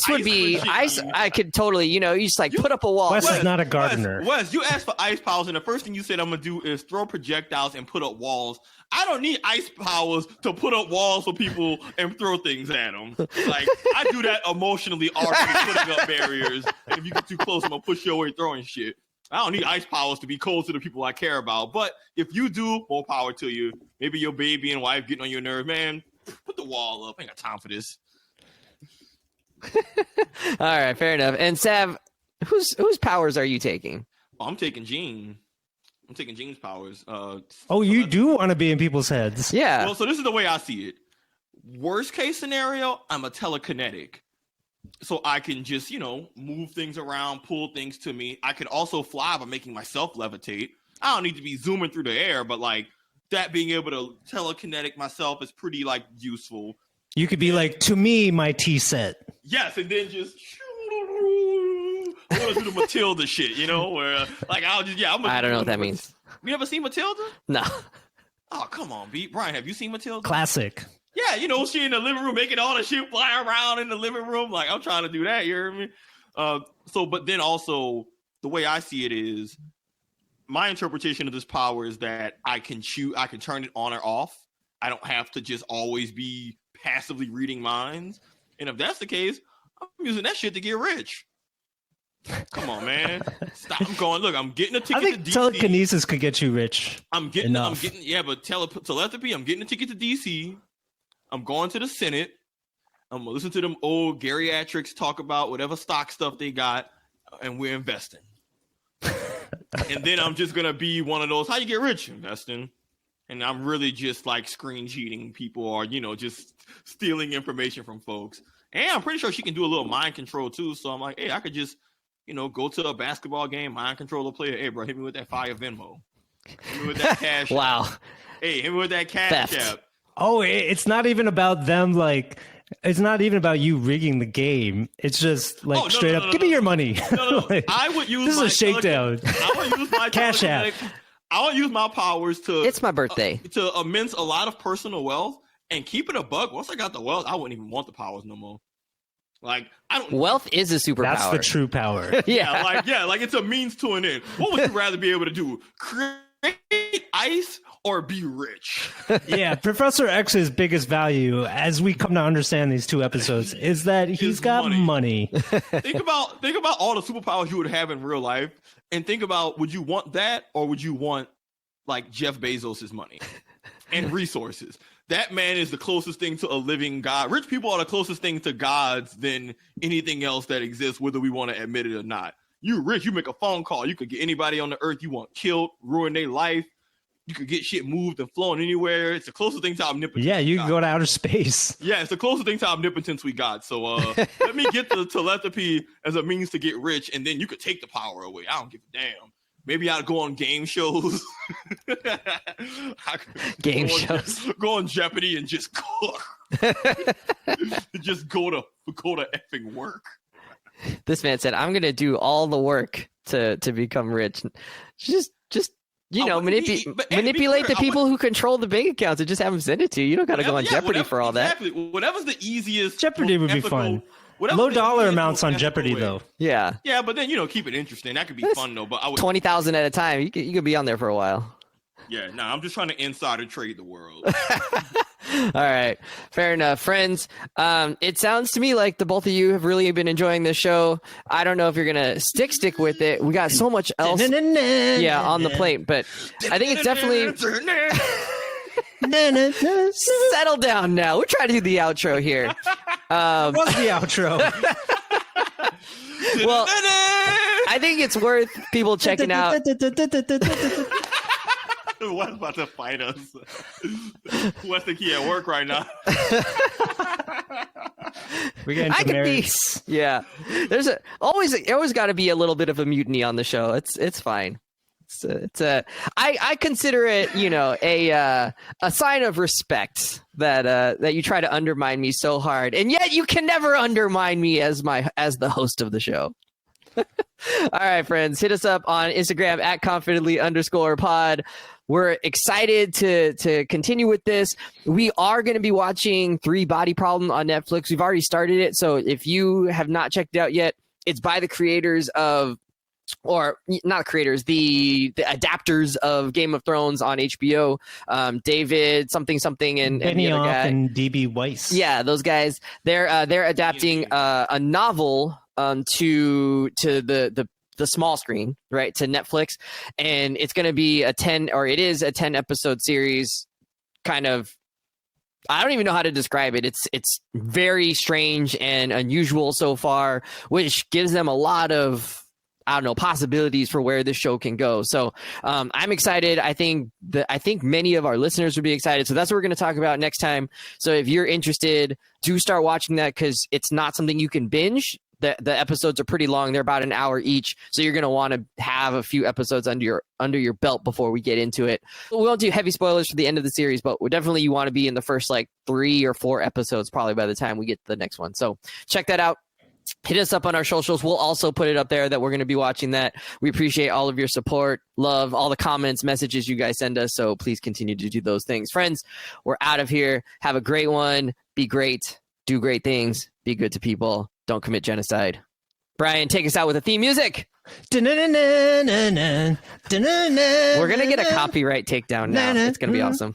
Speaker 4: would be ice. I could totally, you know, you just like put up a wall.
Speaker 2: Wes is not a gardener.
Speaker 3: Wes, you asked for ice powers, and the first thing you said I'm gonna do is throw projectiles and put up walls. I don't need ice powers to put up walls for people and throw things at them. Like I do that emotionally already, putting up barriers. And if you get too close, I'm gonna push your way throwing shit. I don't need ice powers to be cold to the people I care about. But if you do, more power to you. Maybe your baby and wife getting on your nerves, man. Put the wall up. I ain't got time for this.
Speaker 4: All right, fair enough. And Sav, whose powers are you taking?
Speaker 3: Oh, I'm taking Gene. I'm taking Gene's powers.
Speaker 2: You do want to be in people's heads.
Speaker 4: Yeah.
Speaker 3: Well, so this is the way I see it. Worst case scenario, I'm a telekinetic. So I can just, you know, move things around, pull things to me. I could also fly by making myself levitate. I don't need to be zooming through the air, but like that being able to telekinetic myself is pretty like useful.
Speaker 2: You could be like, to me, my tea set.
Speaker 3: Yes, and then just I want to do the Matilda shit, you know, where like I'll just I
Speaker 4: don't know what that means.
Speaker 3: You ever seen Matilda?
Speaker 4: No.
Speaker 3: Oh, come on, B. Brian, have you seen Matilda?
Speaker 2: Classic.
Speaker 3: Yeah, you know, she in the living room making all the shit fly around in the living room. Like, I'm trying to do that, you hear me? But then also, the way I see it is, my interpretation of this power is that I can turn it on or off. I don't have to just always be passively reading minds. And if that's the case, I'm using that shit to get rich. Come on, man. Stop. I'm getting a ticket
Speaker 2: I think
Speaker 3: to DC.
Speaker 2: Telekinesis could get you rich.
Speaker 3: But telepathy, I'm getting a ticket to DC. I'm going to the Senate. I'm going to listen to them old geriatrics talk about whatever stock stuff they got, and we're investing. And then I'm just going to be one of those, how you get rich? Investing. And I'm really just like screen cheating people, or, you know, just stealing information from folks. And I'm pretty sure she can do a little mind control too. So I'm like, hey, I could just, you know, go to a basketball game, mind control the player. Hey, bro, hit me with that fire Venmo. Hit me with that cash.
Speaker 4: Wow.
Speaker 3: Hey, hit me with that cash app.
Speaker 2: Oh, it's not even about them, like, it's not even about you rigging the game. It's just like straight up, give me your money.
Speaker 3: Like, I would use
Speaker 2: this is a shakedown.
Speaker 3: I would use my
Speaker 2: cash app.
Speaker 3: I would use my powers to.
Speaker 4: It's my birthday.
Speaker 3: To immense a lot of personal wealth and keep it a buck. Once I got the wealth, I wouldn't even want the powers no more. Like, I don't.
Speaker 4: Wealth is a superpower.
Speaker 2: That's the true power.
Speaker 3: yeah, like it's a means to an end. What would you rather be able to do? Create ice or be rich?
Speaker 2: Yeah, Professor X's biggest value, as we come to understand these two episodes, is that he's got money.
Speaker 3: Think about all the superpowers you would have in real life, and think about, would you want that, or would you want like Jeff Bezos's money and resources? That man is the closest thing to a living god. Rich people are the closest thing to gods than anything else that exists, whether we want to admit it or not. You rich, you make a phone call, you could get anybody on the earth you want killed, ruin their life. You could get shit moved and flown anywhere. It's the closest thing to omnipotence.
Speaker 2: Yeah, you can go to outer space.
Speaker 3: Yeah, it's the closest thing to omnipotence we got. So let me get the telepathy as a means to get rich, and then you could take the power away. I don't give a damn. Maybe I'd go on game shows. Go on Jeopardy and just cook. Just go to effing work.
Speaker 4: This man said, "I'm gonna do all the work to become rich." Just manipulate the people who control the bank accounts and just have them send it to you. You don't got to go on Jeopardy for all that.
Speaker 3: Whatever's the easiest.
Speaker 2: Jeopardy would be fun. Low dollar amounts on Jeopardy though.
Speaker 4: Yeah.
Speaker 3: Yeah, but then keep it interesting. That could be fun though. But I would
Speaker 4: 20,000 at a time. You could be on there for a while.
Speaker 3: Yeah, I'm just trying to insider trade the world.
Speaker 4: All right. Fair enough. Friends, it sounds to me like the both of you have really been enjoying this show. I don't know if you're going to stick with it. We got so much else on the plate, but I think it's definitely... Settle down now. We're trying to do the outro here.
Speaker 2: What's the outro?
Speaker 4: Well, I think it's worth people checking out.
Speaker 3: What's about to fight us? What's the key at work right now?
Speaker 2: We're getting
Speaker 4: I could be.
Speaker 2: married.
Speaker 4: Yeah, there's always got to be a little bit of a mutiny on the show. It's fine. I consider it, a sign of respect that you try to undermine me so hard, and yet you can never undermine me as the host of the show. All right, friends, hit us up on Instagram at confidently_pod. We're excited to continue with this. We are going to be watching 3 Body Problem on Netflix. We've already started it, so if you have not checked it out yet, it's by the creators of, or not creators, the adapters of Game of Thrones on HBO. David something and the other guy
Speaker 2: and DB Weiss.
Speaker 4: Yeah, those guys. They're adapting a novel to the small screen, right, to Netflix, and it's going to be a 10 episode series. Kind of, I don't even know how to describe it. It's very strange and unusual so far, which gives them a lot of, I don't know, possibilities for where this show can go. So I'm excited. I think many of our listeners would be excited. So that's what we're going to talk about next time. So if you're interested, do start watching that, because it's not something you can binge. The episodes are pretty long. They're about an hour each. So you're going to want to have a few episodes under your belt before we get into it. We won't do heavy spoilers for the end of the series, but definitely you want to be in the first 3 or 4 episodes probably by the time we get to the next one. So check that out. Hit us up on our socials. We'll also put it up there that we're going to be watching that. We appreciate all of your support, love, all the comments, messages you guys send us. So please continue to do those things. Friends, we're out of here. Have a great one. Be great. Do great things. Be good to people. Don't commit genocide. Brian, take us out with the theme music. We're going to get a copyright takedown now. It's going to be awesome.